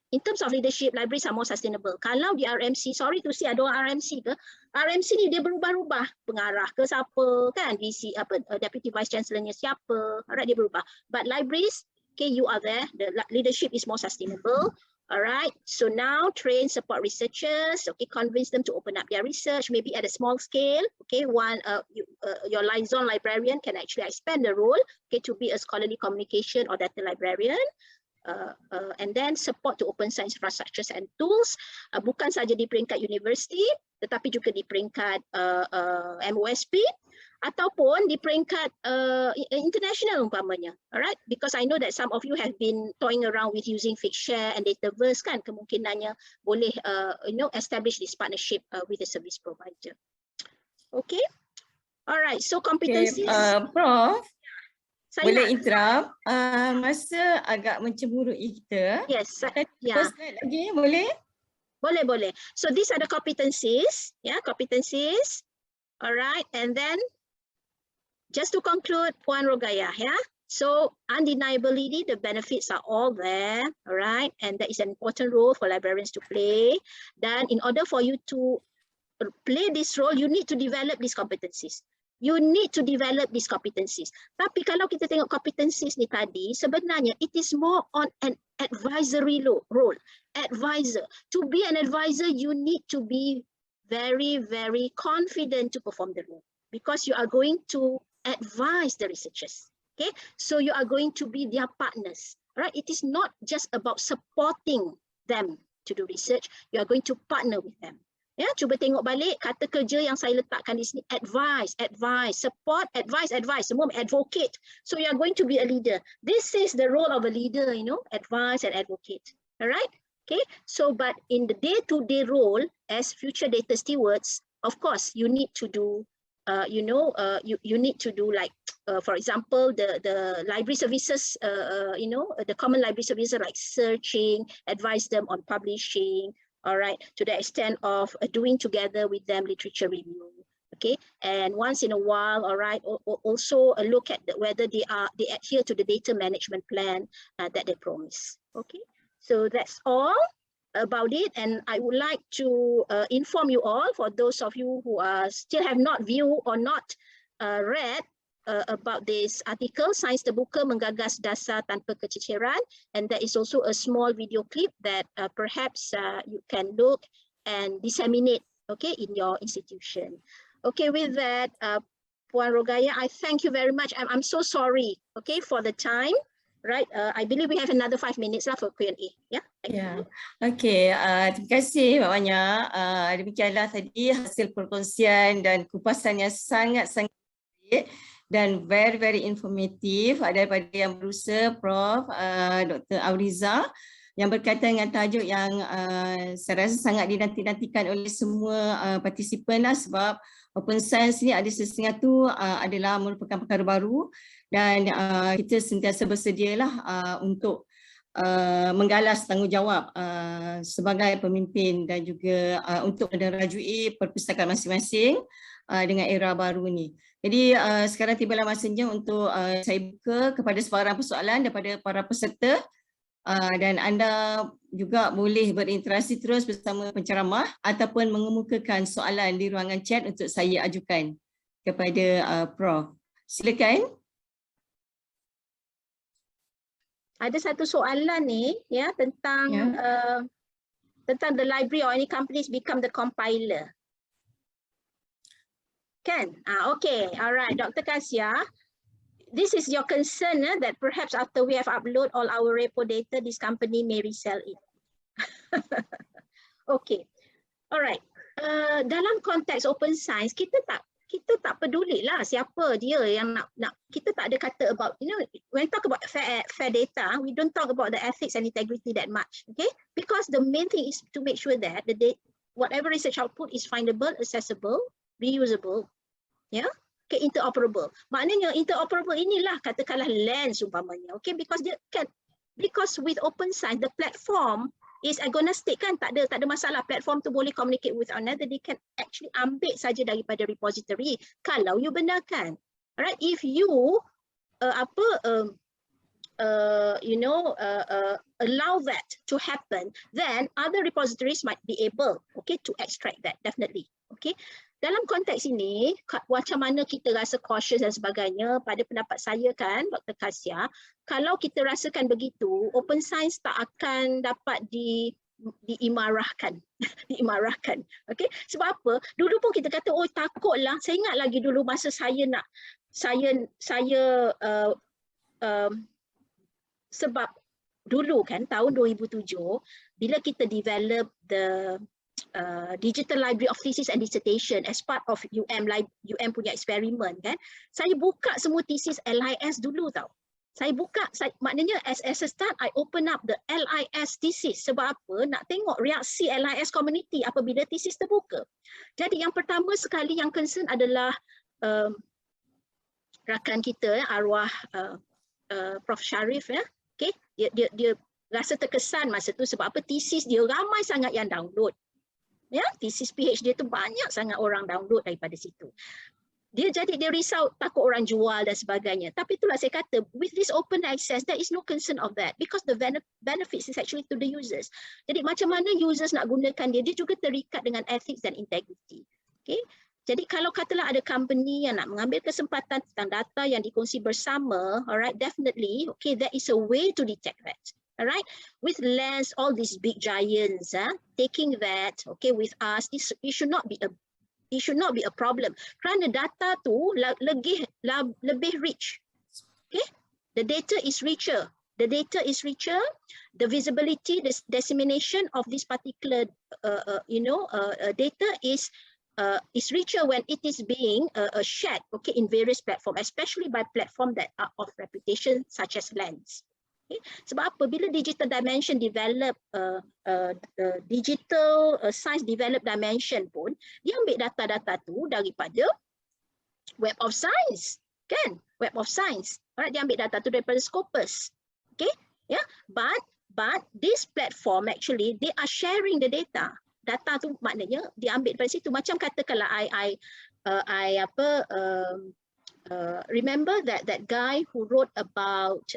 In terms of leadership, libraries are more sustainable. Kalau di RMC, sorry to say ada orang RMC ke, RMC ni dia berubah-ubah, pengarah ke siapa, kan, VC, Deputy Vice Chancellor-nya siapa, alright, dia berubah. But libraries, okay, you are there, the leadership is more sustainable, alright. So now train, support researchers, okay, convince them to open up their research, maybe at a small scale, okay, your liaison librarian can actually expand the role, okay, to be a scholarly communication or data librarian. And then support to open science infrastructures and tools, bukan saja di peringkat universiti, tetapi juga di peringkat MOSP ataupun di peringkat international umpamanya. Alright, because I know that some of you have been toying around with using Figshare and Dataverse, kan, kemungkinannya boleh establish this partnership with the service provider. Okay, alright, so competencies. Okay, Prof. Boleh interrupt, masa agak mencemburui kita. Yes, lagi boleh? Boleh. So these are the competencies, competencies. All right, and then just to conclude, Puan Rogaya, so undeniably the benefits are all there, all right, and that is an important role for librarians to play. Then in order for you to play this role, you need to develop these competencies. You need to develop these competencies. Tapi kalau kita tengok competencies ni tadi, sebenarnya it is more on an advisory role. Advisor. To be an advisor, you need to be very, very confident to perform the role, because you are going to advise the researchers. Okay, so you are going to be their partners. Right? It is not just about supporting them to do research. You are going to partner with them. Cuba tengok balik kata kerja yang saya letakkan di sini, advise, support, advise, semua advocate. So you are going to be a leader. This is the role of a leader, advise and advocate. All right? Okay. So, but in the day-to-day role as future data stewards, of course, you need to do, you need to do like, for example, the library services, the common library services like searching, advise them on publishing. All right, to the extent of doing together with them literature review, okay, and once in a while, all right, also look at whether they adhere to the data management plan that they promise. Okay, so that's all about it, and I would like to inform you all, for those of you who still have not viewed or not read about this article, Sains Terbuka Menggagas Dasar Tanpa Kececeran, and there is also a small video clip that perhaps you can look and disseminate, okay, in your institution. Okay, with that, Puan Rogaya, I thank you very much. I'm so sorry, okay, for the time. Right, I believe we have another 5 minutes for Q&A. Yeah. Okay, terima kasih banyak. Demikianlah tadi hasil perkongsian dan kupasan yang sangat-sangat baik dan very informatif daripada yang berusaha, Prof. Dr. Abrizah, yang berkaitan dengan tajuk yang saya rasa sangat dinanti-nantikan oleh semua partisipan lah, sebab open science ni ada sesuatu adalah merupakan perkara baru, dan kita sentiasa bersedialah untuk menggalas tanggungjawab sebagai pemimpin dan juga untuk menerajui perpustakaan masing-masing dengan era baru ni. Jadi sekarang tibalah masanya untuk saya buka kepada sebarang persoalan daripada para peserta, dan anda juga boleh berinteraksi terus bersama penceramah ataupun mengemukakan soalan di ruangan chat untuk saya ajukan kepada Prof. Silakan. Ada satu soalan ni ya tentang tentang the library or any companies become the compiler. Kan? Okay, alright, Dr. Kasya. This is your concern that perhaps after we have upload all our repo data, this company may resell it. Okay, alright. Dalam konteks open science, kita tak pedulilah siapa dia yang nak kita tak ada kata about, when we talk about fair data, we don't talk about the ethics and integrity that much, okay? Because the main thing is to make sure that whatever research output is findable, accessible, reusable, Ya, okay, interoperable. Maknanya interoperable inilah katakanlah lens umpamanya. Okay, because dia kan, because with open science the platform is agnostic kan, tak ada masalah, platform tu boleh communicate with another, they can actually ambil saja daripada repository kalau you benarkan. Alright, if you allow that to happen, then other repositories might be able, okay, to extract that, definitely. Okay, dalam konteks ini, macam mana kita rasa cautious dan sebagainya, pada pendapat saya kan, Dr. Kasia, kalau kita rasakan begitu, open science tak akan dapat diimarahkan. Diimarahkan. Okay, sebab apa? Dulu pun kita kata, oh takutlah, saya ingat lagi dulu masa saya nak, sebab dulu kan tahun 2007 bila kita develop the digital library of thesis and dissertation as part of UM punya eksperimen kan, saya buka semua thesis LIS dulu tau. Saya buka, maknanya as a start I open up the LIS thesis. Sebab apa? Nak tengok reaksi LIS community apabila thesis terbuka. Jadi yang pertama sekali yang concern adalah rakan kita arwah Prof Sharif ya. Okay, dia rasa terkesan masa tu sebab apa, thesis dia ramai sangat yang download. Ya, thesis PhD tu banyak sangat orang download daripada situ. Dia risau takut orang jual dan sebagainya. Tapi itulah saya kata, with this open access there is no concern of that because the benefits is actually to the users. Jadi macam mana users nak gunakan dia juga terikat dengan ethics dan integrity. Okay. Jadi kalau katalah ada company yang nak mengambil kesempatan tentang data yang dikongsi bersama, alright, definitely, okay, there is a way to detect that. Alright, with lens, all these big giants taking that, okay, with us, it should not be a problem. Kerana data tu lebih rich. Okay, the data is richer. The data is richer. The visibility, the dissemination of this particular, data is richer when it is being shared, okay, in various platforms, especially by platforms that are of reputation such as Lens. Okay. Sebab apa? Bila digital dimension develop, digital science develop dimension pun, dia ambil data-data tu daripada Web of Science, kan? Web of Science. Alright, dia ambil data tu daripada Scopus. Okay, yeah. But this platform actually they are sharing the data. Data tu maknanya diambil dari situ. Macam katakanlah remember that guy who wrote about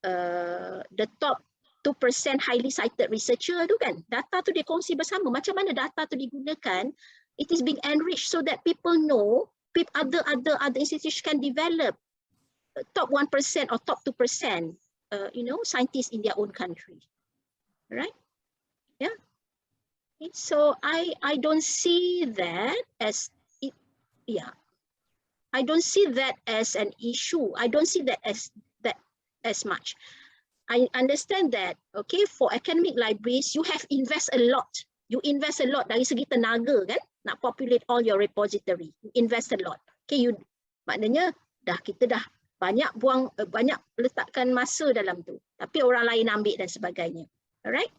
the top 2% highly cited researcher tu kan. Data tu dia kongsi bersama. Macam mana data tu digunakan? It is being enriched so that people know, other institutions can develop top 1% or top 2%, scientists in their own country. Right? Yeah. So I don't see that as I don't see that as an issue. I don't see that as much. I understand that, okay, for academic libraries you have invest a lot. You invest a lot dari segi tenaga kan, nak populate all your repository. You invest a lot. Okay, maknanya kita dah banyak letakkan masa dalam tu. Tapi orang lain ambil dan sebagainya. Alright?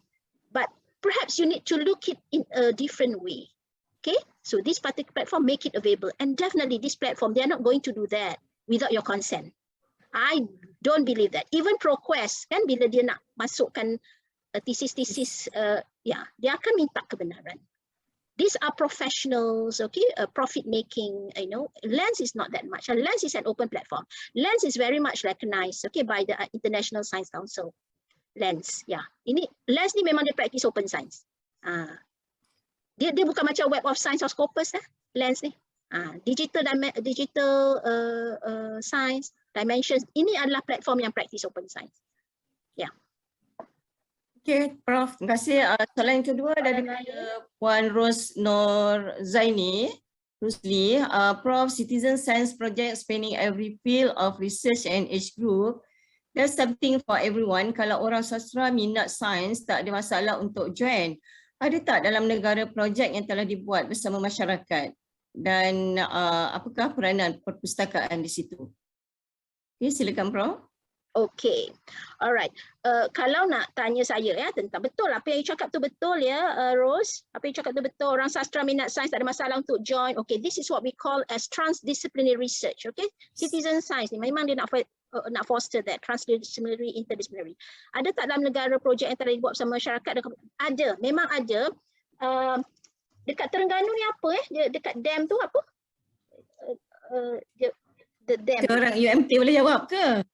But perhaps you need to look it in a different way. Okay, so this particular platform make it available, and definitely this platform they are not going to do that without your consent. I don't believe that. Even ProQuest kan, bila dia nak masukkan thesis, dia akan minta kebenaran. These are professionals, okay, profit making. Lens is not that much. Lens is an open platform. Lens is very much recognized, okay, by the International Science Council. Lens, ini Lens ni memang dia practice open science. Dia bukan macam Web of Science or Scopus Lens ni. Digital science dimensions ini adalah platform yang practice open science. Okay, Prof. Terima kasih. Soalan yang kedua daripada Puan Ros Nur Zaini Rusli. Prof, citizen science project spanning every field of research and age group. There's something for everyone. Kalau orang sastra minat sains, tak ada masalah untuk join. Ada tak dalam negara projek yang telah dibuat bersama masyarakat? Dan apakah peranan perpustakaan di situ? Okay, silakan Prof. Okay, alright. Kalau nak tanya saya ya tentang betul apa yang you cakap tu betul ya, Rose. Apa yang you cakap tu betul. Orang sastra minat sains tak ada masalah untuk join. Okay, this is what we call as transdisciplinary research. Okay, citizen science ni memang dia nak foster that transdisciplinary, interdisciplinary. Ada tak dalam negara projek yang telah dibuat bersama masyarakat? Ada, memang ada. Dekat Terengganu ni apa dekat dam tu apa? The dam. Orang UMT boleh jawab ke?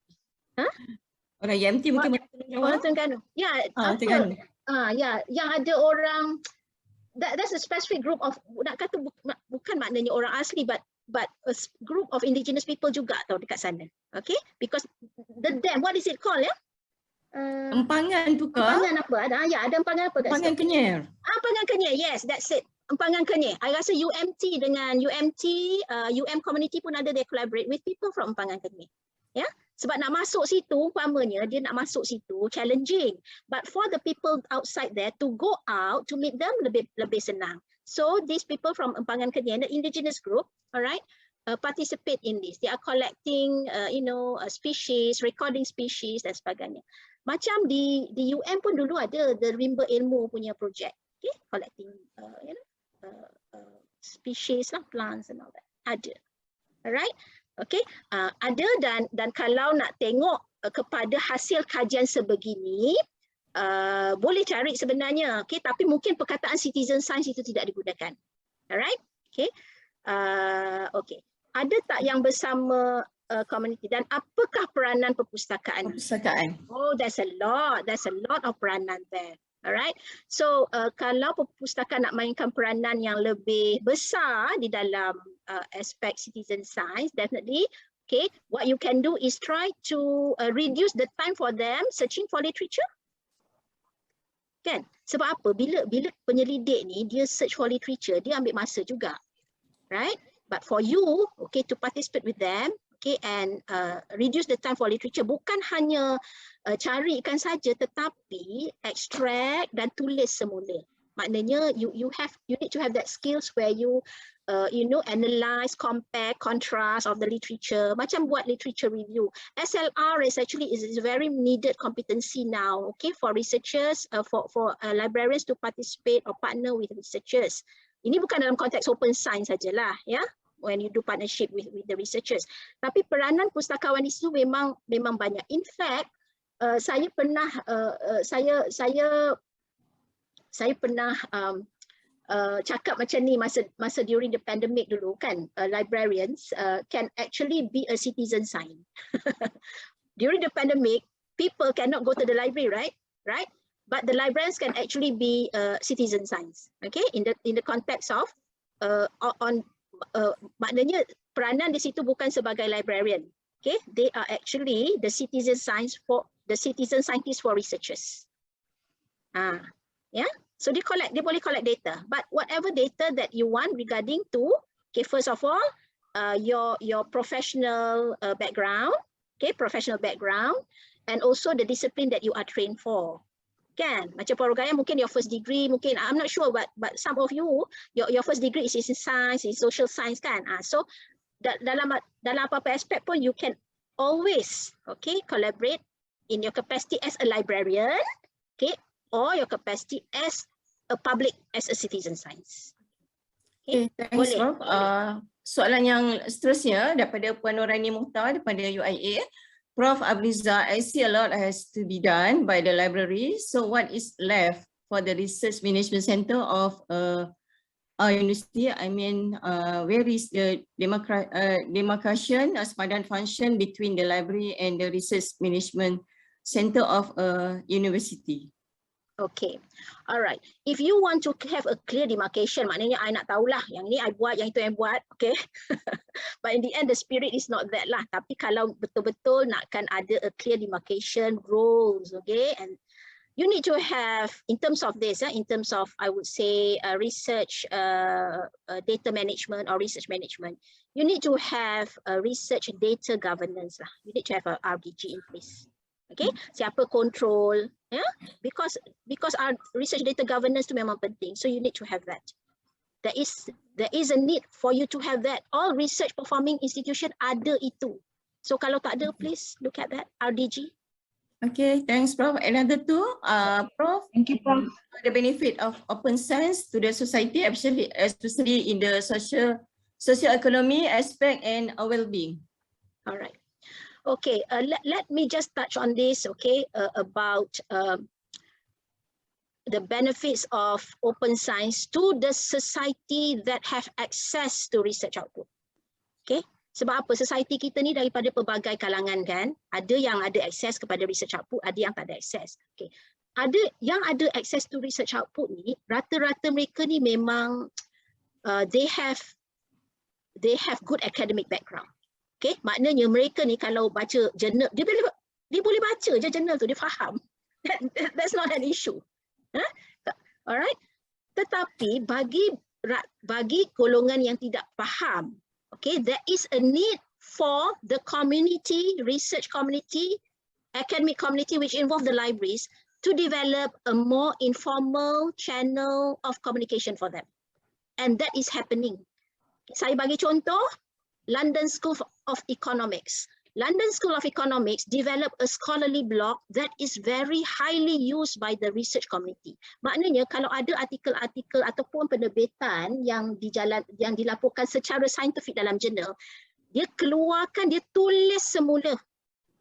Orang UMT mungkin orang Terengganu. Ya, Terengganu. Ya, yang ada orang that's a specific group of, nak kata bukan maknanya orang asli, but a group of indigenous people juga tau dekat sana. Okay, because the dam, what is it called ya? Empangan tu ke? Empangan apa? Ada empangan apa? Empangan Kenyir. Empangan Kenyir, yes, that's it. Empangan Kenyir. I rasa UMT dengan UM community pun ada, they collaborate with people from Empangan Kenyir. Ya, sebab nak masuk situ, umpamanya dia nak masuk situ challenging, but for the people outside there to go out to meet them lebih senang. So these people from Empangan Kenyir, the indigenous group, alright, participate in this. They are collecting, species, recording species dan sebagainya. Macam di UM pun dulu ada the Rimba Ilmu punya project, okay, collecting, species lah, plants and all that. Ada, alright. Okay, ada dan kalau nak tengok kepada hasil kajian sebegini, boleh cari sebenarnya, okay, tapi mungkin perkataan citizen science itu tidak digunakan. Alright, okay. Okay, ada tak yang bersama community dan apakah peranan perpustakaan? Perpustakaan. Oh, there's a lot of peranan there. Alright, so kalau perpustakaan nak mainkan peranan yang lebih besar di dalam aspek citizen science, definitely, okay, what you can do is try to reduce the time for them searching for literature. Kan? Sebab apa? Bila penyelidik ni dia search for literature, dia ambil masa juga, right? But for you, okay, to participate with them, okay, and reduce the time for literature, bukan hanya carikan saja, tetapi extract dan tulis semula. Maknanya you need to have that skills where you analyze, compare, contrast of the literature. Macam buat literature review. SLR is actually is a very needed competency now, okay, for researchers, for librarians to participate or partner with researchers. Ini bukan dalam konteks open science sajalah, ya. When you do partnership with the researchers. Tapi peranan pustakawan di situ memang banyak. In fact, saya pernah cakap macam ni masa during the pandemic dulu kan, librarians can actually be a citizen science. During the pandemic, people cannot go to the library, right? But the librarians can actually be citizen science. Okay, in the context of maknanya peranan di situ bukan sebagai librarian. Okay, they are actually the citizen scientists for researchers. Yeah, so they boleh collect data, but whatever data that you want regarding to, okay, first of all, your professional background, okay, and also the discipline that you are trained for. Kan, macam Porogaya mungkin your first degree, mungkin I'm not sure, but some of you your first degree is in science, in social science kan. So dalam apa-apa aspek pun you can always, okay, collaborate in your capacity as a librarian, okay, or your capacity as a public, as a citizen science. Okay, thanks, Prof. Soalan yang seterusnya daripada Puan Nurani Muhtar daripada UIA. Prof. Abrizah, I see a lot has to be done by the library. So what is left for the Research Management Center of our university? I mean, where is the demarcation, sepadan function between the library and the Research Management Center of a university? Okay, alright. If you want to have a clear demarcation, maknanya I nak tahulah yang ni I buat, yang itu I buat, okay. But in the end the spirit is not that lah. Tapi kalau betul-betul nakkan ada a clear demarcation roles, okay, and you need to have, in terms of this, in terms of I would say research data management or research management, you need to have a research data governance lah. You need to have a RDG in place. Okay, siapa control, yeah? Because our research data governance tu memang penting, so you need to have that. There is a need for you to have that. All research performing institution ada itu. So kalau tak ada, please look at that, RDG. Okay, thanks, Prof. Another two, Prof. Thank you, Prof. The benefit of open science to the society, especially in the social economy aspect and well-being. All right. Okay, let me just touch on this, okay, about the benefits of open science to the society that have access to research output. Okay, sebab apa? Society kita ni daripada pelbagai kalangan kan, ada yang ada akses kepada research output, ada yang tak ada akses. Okay, ada yang ada akses to research output ni, rata-rata mereka ni memang they have good academic background. Okay, maknanya mereka ni kalau baca jurnal, dia boleh baca je jurnal tu, dia faham. That's not an issue. Alright. Tetapi bagi golongan yang tidak faham, okay, there is a need for the community, research community, academic community which involve the libraries to develop a more informal channel of communication for them. And that is happening. Saya bagi contoh, London School of Economics. London School of Economics developed a scholarly blog that is very highly used by the research community. Maknanya kalau ada artikel-artikel ataupun penerbitan yang dilaporkan secara saintifik dalam jurnal, dia keluarkan, dia tulis semula.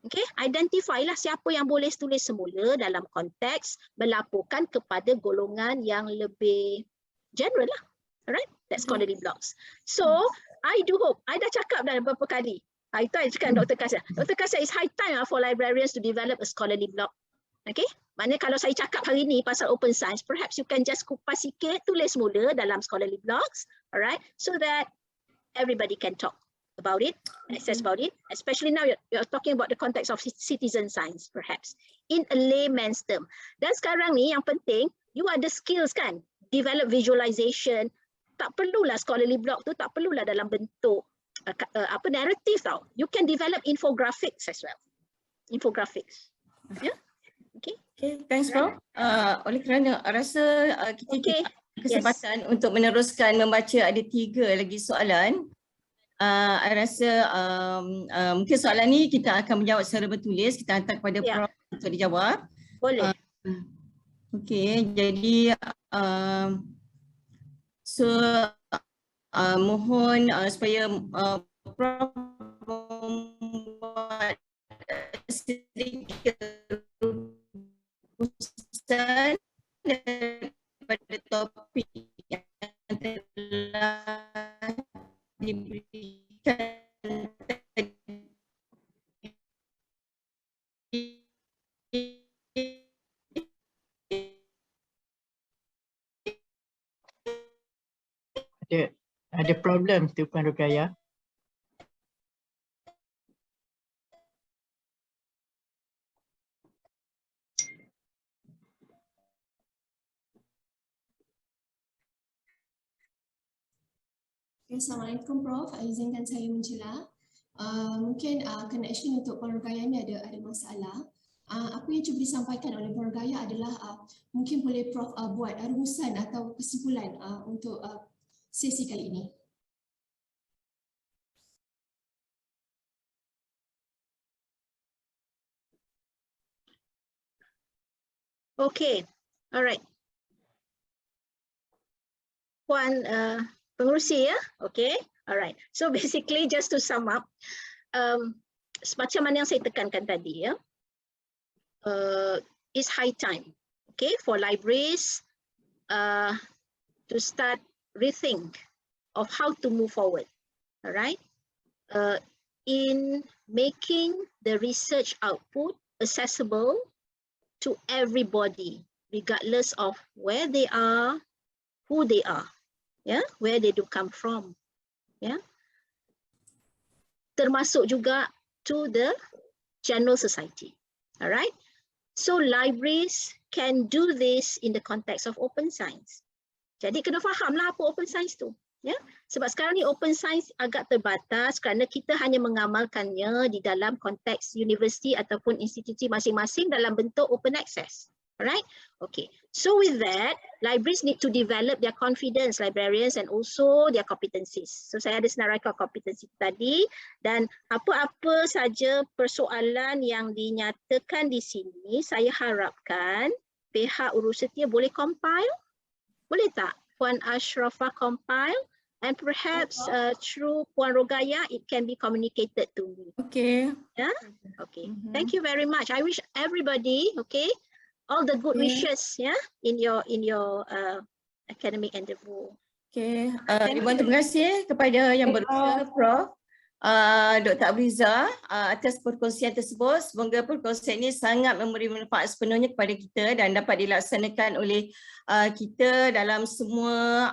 Okay, identify lah siapa yang boleh tulis semula dalam konteks melaporkan kepada golongan yang lebih general lah. Alright, that's scholarly blogs. So, I do hope, I dah cakap dah beberapa kali. Itu saya cakap Dr. Kasya. Dr. Kasya, it's high time for librarians to develop a scholarly blog. Okay, maknanya kalau saya cakap hari ni pasal open science, perhaps you can just kupas sikit, tulis mula dalam scholarly blogs, alright, so that everybody can talk about it, access about it, especially now you're talking about the context of citizen science, perhaps, in a layman's term. Dan sekarang ni yang penting, you ada skills kan, develop visualization, tak perlulah scholarly blog tu, tak perlulah dalam bentuk narrative tau. You can develop infographics as well. Infographics. Yeah. Okay. Okay, thanks, Prof. Oleh kerana rasa kita kesempatan untuk meneruskan membaca, ada 3 lagi soalan. I rasa mungkin soalan ni kita akan menjawab secara bertulis, kita hantar kepada Prof untuk dijawab. Boleh. Okay, jadi mohon supaya Prof membuat sedikit urusan daripada topik yang telah diberikan Ada problem tu Puan Rukaya. Assalamualaikum Prof. Izinkan saya mencela. Mungkin connection untuk Puan Rukaya ni ada masalah. Apa yang cuba disampaikan oleh Puan Rukaya adalah mungkin boleh Prof buat rumusan atau kesimpulan untuk sesi kali ini. Okay, alright. Puan pengurusi ya, okay, alright. So basically just to sum up, semacam mana yang saya tekankan tadi ya, it's high time, okay, for libraries to start rethink of how to move forward, alright, in making the research output accessible to everybody, regardless of where they are, who they are, yeah, where they do come from, yeah, termasuk juga to the general society, alright. So libraries can do this in the context of open science. Jadi kena fahamlah apa open science tu, ya. Sebab sekarang ni open science agak terbatas kerana kita hanya mengamalkannya di dalam konteks universiti ataupun institusi masing-masing dalam bentuk open access, Alright, okay. So with that, libraries need to develop their confidence, librarians, and also their competencies. So saya ada senaraikan kompetensi tadi, dan apa-apa saja persoalan yang dinyatakan di sini, saya harapkan pihak urusetia boleh compile. Boleh tak Puan Ashrafah compile? And perhaps through Puan Rogaya, it can be communicated to me. Okay. Yeah. Okay. Thank you very much. I wish everybody, okay, all the good wishes, yeah, in your academic endeavor. Okay. Terima kasih kepada yang berusaha, Prof. Dr. Abrizah atas perkongsian tersebut. Semoga perkongsian ini sangat memberi manfaat sepenuhnya kepada kita dan dapat dilaksanakan oleh kita dalam semua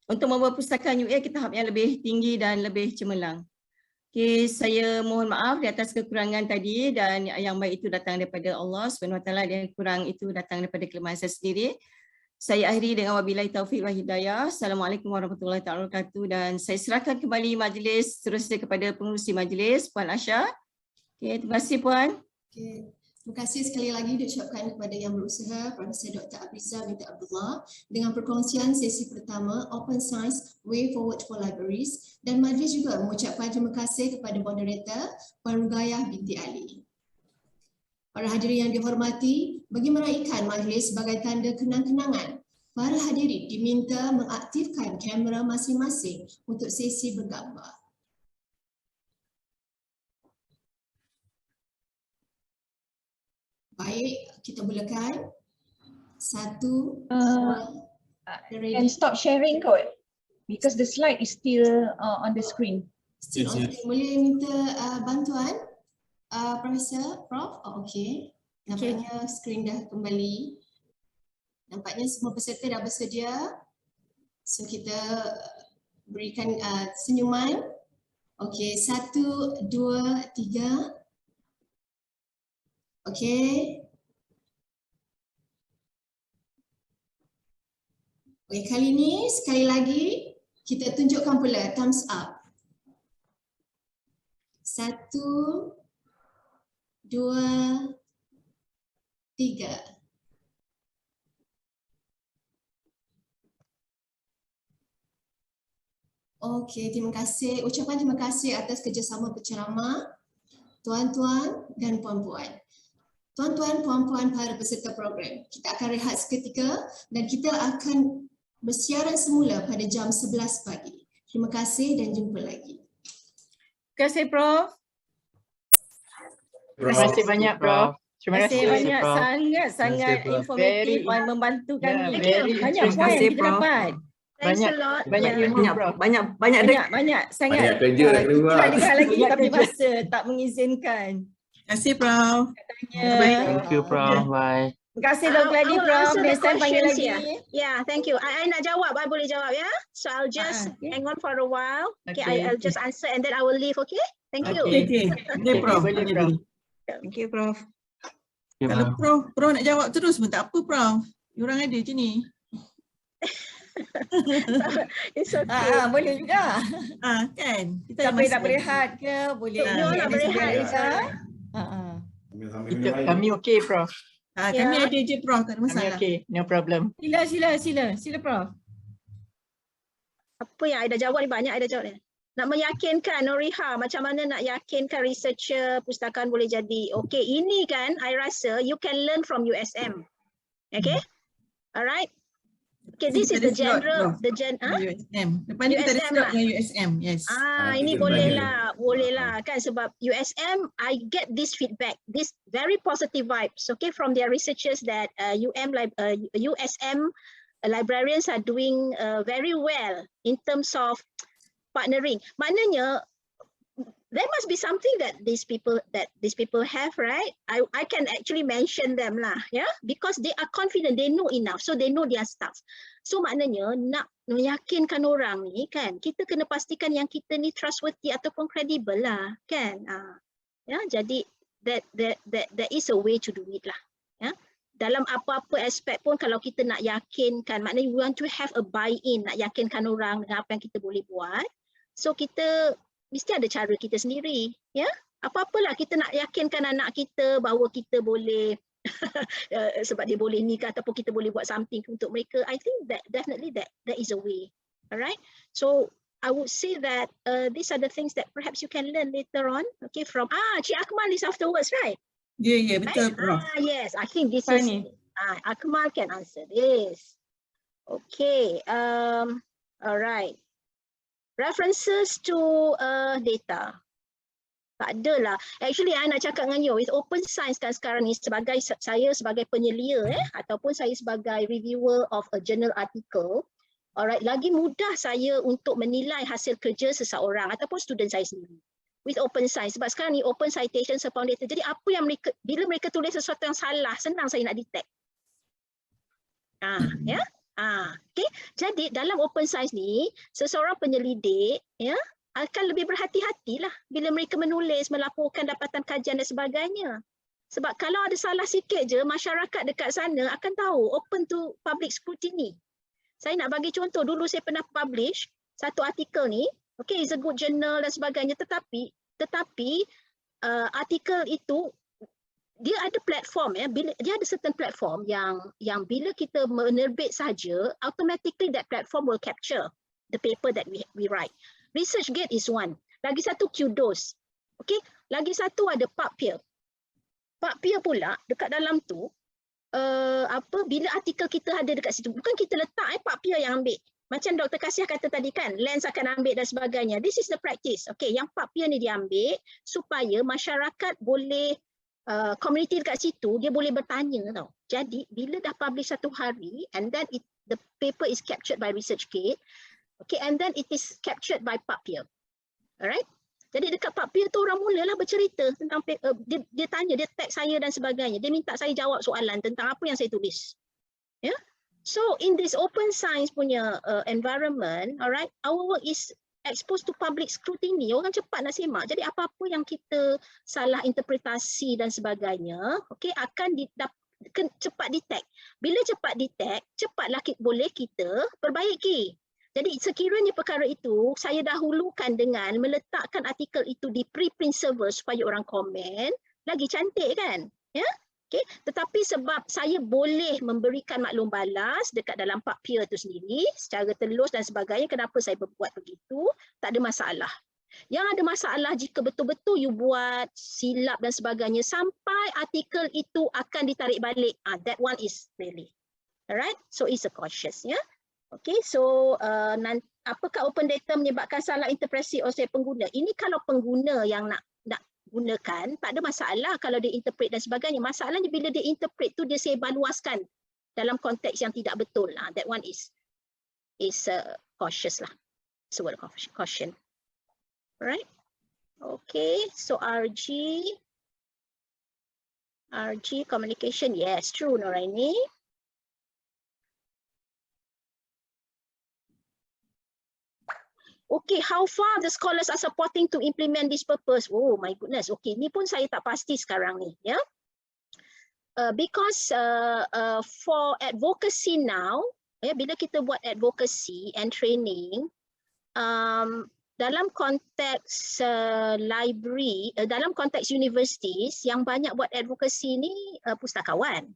untuk membuat pustakaan UA ke tahap yang lebih tinggi dan lebih cemerlang. Okay, saya mohon maaf di atas kekurangan tadi, dan yang baik itu datang daripada Allah SWT dan kurang itu datang daripada kelemahan saya sendiri. Saya akhiri dengan wabillahi taufiq wal hidayah. Assalamualaikum warahmatullahi wabarakatuh, dan saya serahkan kembali majlis seterusnya kepada pengurusi majlis, Puan Asha. Okay, terima kasih Puan. Okay. Terima kasih sekali lagi diucapkan kepada yang berusaha, Profesor Dr. Abrizah binti Abdullah, dengan perkongsian sesi pertama Open Science Way Forward for Libraries, dan majlis juga mengucapkan terima kasih kepada moderator Puan Rogayah binti Ali. Para hadirin yang dihormati, bagi meraihkan majlis sebagai tanda kenang-kenangan, para hadirin diminta mengaktifkan kamera masing-masing untuk sesi bergambar. Baik, kita mulakan. 1, 2, and stop sharing kot because the slide is still on the screen. Still on screen. Boleh minta bantuan Profesor, Prof? Oh, okay. Nampaknya skrin dah kembali. Nampaknya semua peserta dah bersedia. So kita berikan senyuman. Okay, 1, 2, 3. Okay. Okay, kali ini sekali lagi kita tunjukkan pula thumbs up. 1, 2, 3. Okey, terima kasih. Ucapan terima kasih atas kerjasama penceramah, tuan-tuan dan puan-puan. Tuan-tuan, puan-puan para peserta program, kita akan rehat seketika dan kita akan bersiaran semula pada jam 11 pagi. Terima kasih dan jumpa lagi. Terima kasih Prof. Terima kasih banyak Prof. Terima kasih banyak, sangat informatif dan membantu kami. Banyak poin kita dapat. Banyak ilmu Prof. Banyak sangat. Kerja kita nak dengar lagi tapi masa tak mengizinkan. Terima kasih Prof. Thank you Prof. Bye. Terima kasih Dr. Gladi Prof. Next time panggil lagi. Yeah, thank you. I nak jawab, I boleh jawab ya. So I'll just hang on for a while. Okay, I'll just answer and then I will leave, okay? Thank you. Okay. Boleh Prof. Thank you Prof. Kalau Prof nak jawab terus pun tak apa Prof. Orang ada je ni. It's okay. Boleh juga. Kan? Kita nak berehat ke? Boleh. Nak berehat. Kami okey Prof. Kami ada je Prof, tak ada masalah. Kami okey, no problem. Sila Prof. Apa yang I dah jawab ni, banyak I dah jawab ni. Nak meyakinkan Noriha, macam mana nak yakinkan researcher pustakaan boleh jadi. Okay, ini kan I rasa you can learn from USM. Okay? Alright? Okay, this is the general, USM. Lepas ni kita ada slot dengan USM, yes. Ini boleh lah kan, sebab USM, I get this feedback, this very positive vibes, okay, from their researchers that USM librarians are doing very well in terms of partnering. Maknanya there must be something that these people have, right? I can actually mention them lah, yeah, because they are confident, they know enough, so they know their stuff. So maknanya nak meyakinkan orang ni kan, kita kena pastikan yang kita ni trustworthy ataupun credible lah, kan? Ya, jadi that is a way to do it lah, ya. Dalam apa-apa aspek pun kalau kita nak yakinkan, maknanya we want to have a buy-in, nak yakinkan orang dengan apa yang kita boleh buat. So kita mesti ada cara kita sendiri, ya. Apa-apalah kita nak yakinkan anak kita bahawa kita boleh sebab dia boleh ni ke ataupun kita boleh buat something untuk mereka. I think that definitely that is a way. Alright. So I would say that these are the things that perhaps you can learn later on. Okay, from Cik Akmal is afterwards, right? Ya, betul, Prof. Yes, I think this Funny. is Akmal can answer this. Okay. Alright. References to data. Tak adalah. Actually, I nak cakap dengan you, with open science kan sekarang ni, saya sebagai penyelia ataupun saya sebagai reviewer of a journal article, alright, lagi mudah saya untuk menilai hasil kerja seseorang ataupun student saya sendiri. With open science. Sebab sekarang ni open citation upon data. Jadi apa yang mereka, bila mereka tulis sesuatu yang salah, senang saya nak detect. Okay. Jadi dalam open science ni, seseorang penyelidik akan lebih berhati-hatilah bila mereka menulis, melaporkan dapatan kajian dan sebagainya. Sebab kalau ada salah sikit je, masyarakat dekat sana akan tahu, open to public scrutiny. Saya nak bagi contoh, dulu saya pernah publish satu artikel ni, okay, it's a good journal dan sebagainya, tetapi artikel itu dia ada platform dia ada certain platform yang bila kita menerbit saja, automatically that platform will capture the paper that we write. ResearchGate is one. Lagi satu Kudos. Okay, lagi satu ada PubPeer. PubPeer pula dekat dalam tu bila artikel kita ada dekat situ, bukan kita letak PubPeer yang ambil. Macam Dr. Kasiah kata tadi kan, Lens akan ambil dan sebagainya. This is the practice. Okay, yang PubPeer ni diambil supaya masyarakat boleh community dekat situ dia boleh bertanya tau. Jadi bila dah publish satu hari and then the paper is captured by ResearchGate, okay, and then it is captured by PubPeer. Alright? Jadi dekat PubPeer tu orang mulalah bercerita tentang dia tanya, dia tag saya dan sebagainya. Dia minta saya jawab soalan tentang apa yang saya tulis. Ya? Yeah? So in this open science punya environment, alright, our work is exposed to public scrutiny. Orang cepat nak semak. Jadi apa-apa yang kita salah interpretasi dan sebagainya, okay, akan cepat detect. Bila cepat detect, cepatlah boleh kita perbaiki. Jadi sekiranya perkara itu saya dahulukan dengan meletakkan artikel itu di preprint server supaya orang komen, lagi cantik kan? Ya? Okay. Tetapi sebab saya boleh memberikan maklum balas dekat dalam PubPeer itu sendiri secara telus dan sebagainya, kenapa saya berbuat begitu, tak ada masalah. Yang ada masalah jika betul-betul you buat silap dan sebagainya sampai artikel itu akan ditarik balik. That one is really. Alright? So it's a cautious. Ya? Okay, so apakah open data menyebabkan salah interpretasi oleh pengguna? Ini kalau pengguna yang nak gunakan, tak ada masalah kalau dia interpret dan sebagainya. Masalahnya bila dia interpret tu dia sebarluaskan dalam konteks yang tidak betul. That one is cautious lah. So word caution. Alright. Okay, so RG communication, yes, true Noraini. Okay, how far the scholars are supporting to implement this purpose? Oh my goodness. Okay, ni pun saya tak pasti sekarang ni, ya. Because for advocacy now, bila kita buat advocacy and training, dalam konteks library, dalam konteks universities yang banyak buat advocacy ni pustakawan,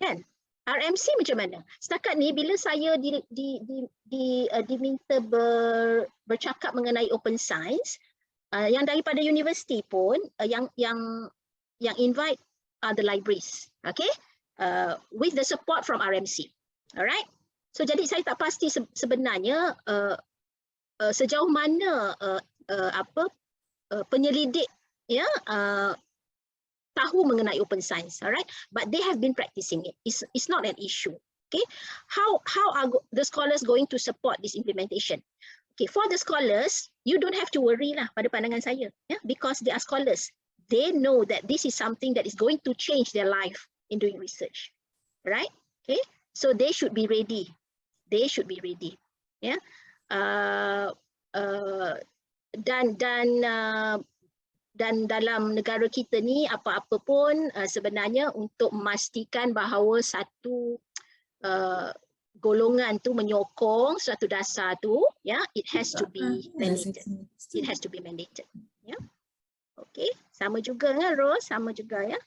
kan? RMC macam mana? Setakat ni bila saya diminta bercakap mengenai open science, yang daripada universiti pun yang invite are the libraries, okay? With the support from RMC. Alright? So jadi saya tak pasti sebenarnya sejauh mana penyelidik ya tahu mengenai open science, alright? But they have been practicing it. It's not an issue. Okay, how are the scholars going to support this implementation? Okay, for the scholars, you don't have to worry lah pada pandangan saya, yeah, because they are scholars. They know that this is something that is going to change their life in doing research, right? Okay, so they should be ready. They should be ready, yeah. Dan dalam negara kita ni apa-apa pun sebenarnya untuk memastikan bahawa satu golongan tu menyokong suatu dasar tu, ya, it has to be mandated. It has to be mandated, ya. Okey, sama juga kan Ros, sama juga ya.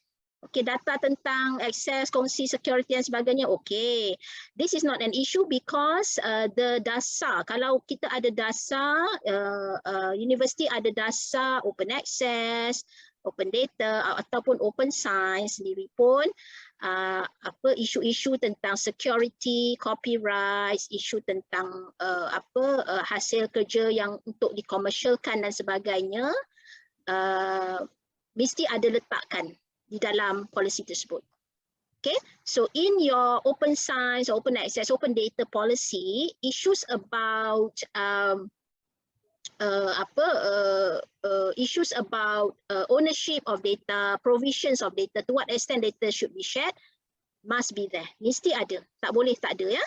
Okey, data tentang akses, kongsi, security dan sebagainya. Okey, this is not an issue because the dasar, kalau kita ada dasar, universiti ada dasar open access, open data ataupun open science sendiri pun, isu-isu tentang security, copyright, isu tentang hasil kerja yang untuk dikomersialkan dan sebagainya, mesti ada letakkan di dalam polisi tersebut. Okay, so in your open science, open access, open data policy, issues about issues about ownership of data, provisions of data, to what extent data should be shared, must be there. Mesti ada, tak boleh tak ada ya.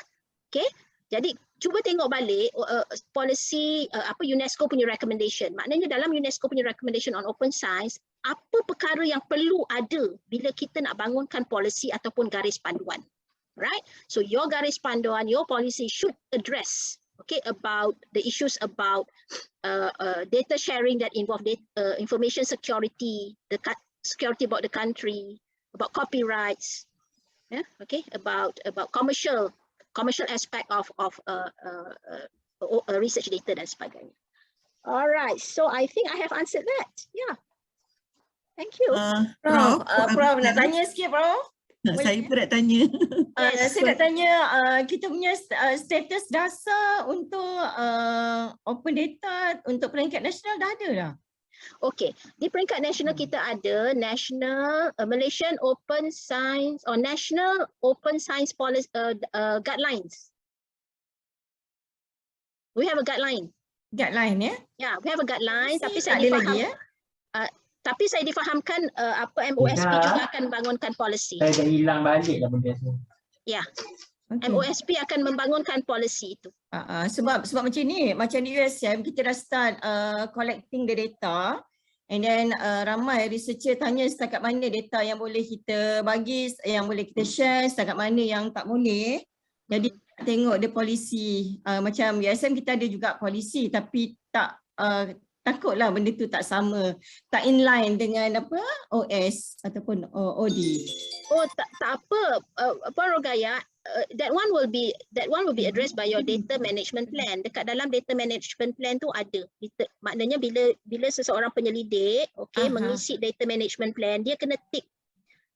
Okay, jadi cuba tengok balik polisi UNESCO punya recommendation. Maknanya dalam UNESCO punya recommendation on open science, apa perkara yang perlu ada bila kita nak bangunkan polisi ataupun garis panduan. Right? So your garis panduan, your policy should address about the issues about data sharing that involve information security, the security about the country, about copyrights, about commercial aspect of research data dan sebagainya. Alright, so I think I have answered that. Yeah. Thank you. Prof, nak tanya sikit Prof. Saya pun nak tanya. Saya nak tanya kita punya status dasar untuk open data untuk peringkat nasional dah ada dah? Okey, di peringkat nasional kita ada National Malaysian Open Science or National Open Science Policy guidelines. We have a guideline. Guideline ya? Yeah, we have a guideline. Tapi saya ada difaham, lagi ya? Tapi saya difahamkan MOSP juga akan membangunkan polisi. Saya dah hilang balik lah benda tu. Ya. MOSP akan membangunkan polisi itu. Sebab macam ni, macam di USM kita dah start collecting the data, and then ramai researcher tanya setakat mana data yang boleh kita bagi, yang boleh kita share, setakat mana yang tak boleh. Jadi tengok the policy, macam USM kita ada juga polisi tapi tak takutlah benda tu tak sama, tak inline dengan OS ataupun OD. Oh, tak apa, Puan Rogaya, that one will be addressed by your data management plan. Dekat dalam data management plan tu ada. Maknanya bila seseorang penyelidik, mengisi data management plan, dia kena tick.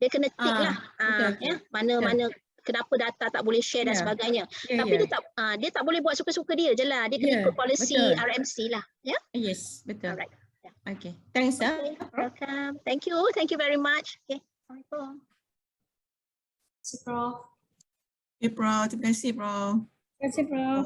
Lah. Mana kenapa data tak boleh share dan sebagainya. Tapi dia tak boleh buat suka-suka dia je lah. Dia kena ikut polisi RMC lah. Ya? Yes, betul. Alright. Okay. Thanks. Welcome. Thank you very much. Okay. Assalamualaikum. Terima kasih Prof. Okay, Prof. Terima kasih, Prof. Terima kasih Prof.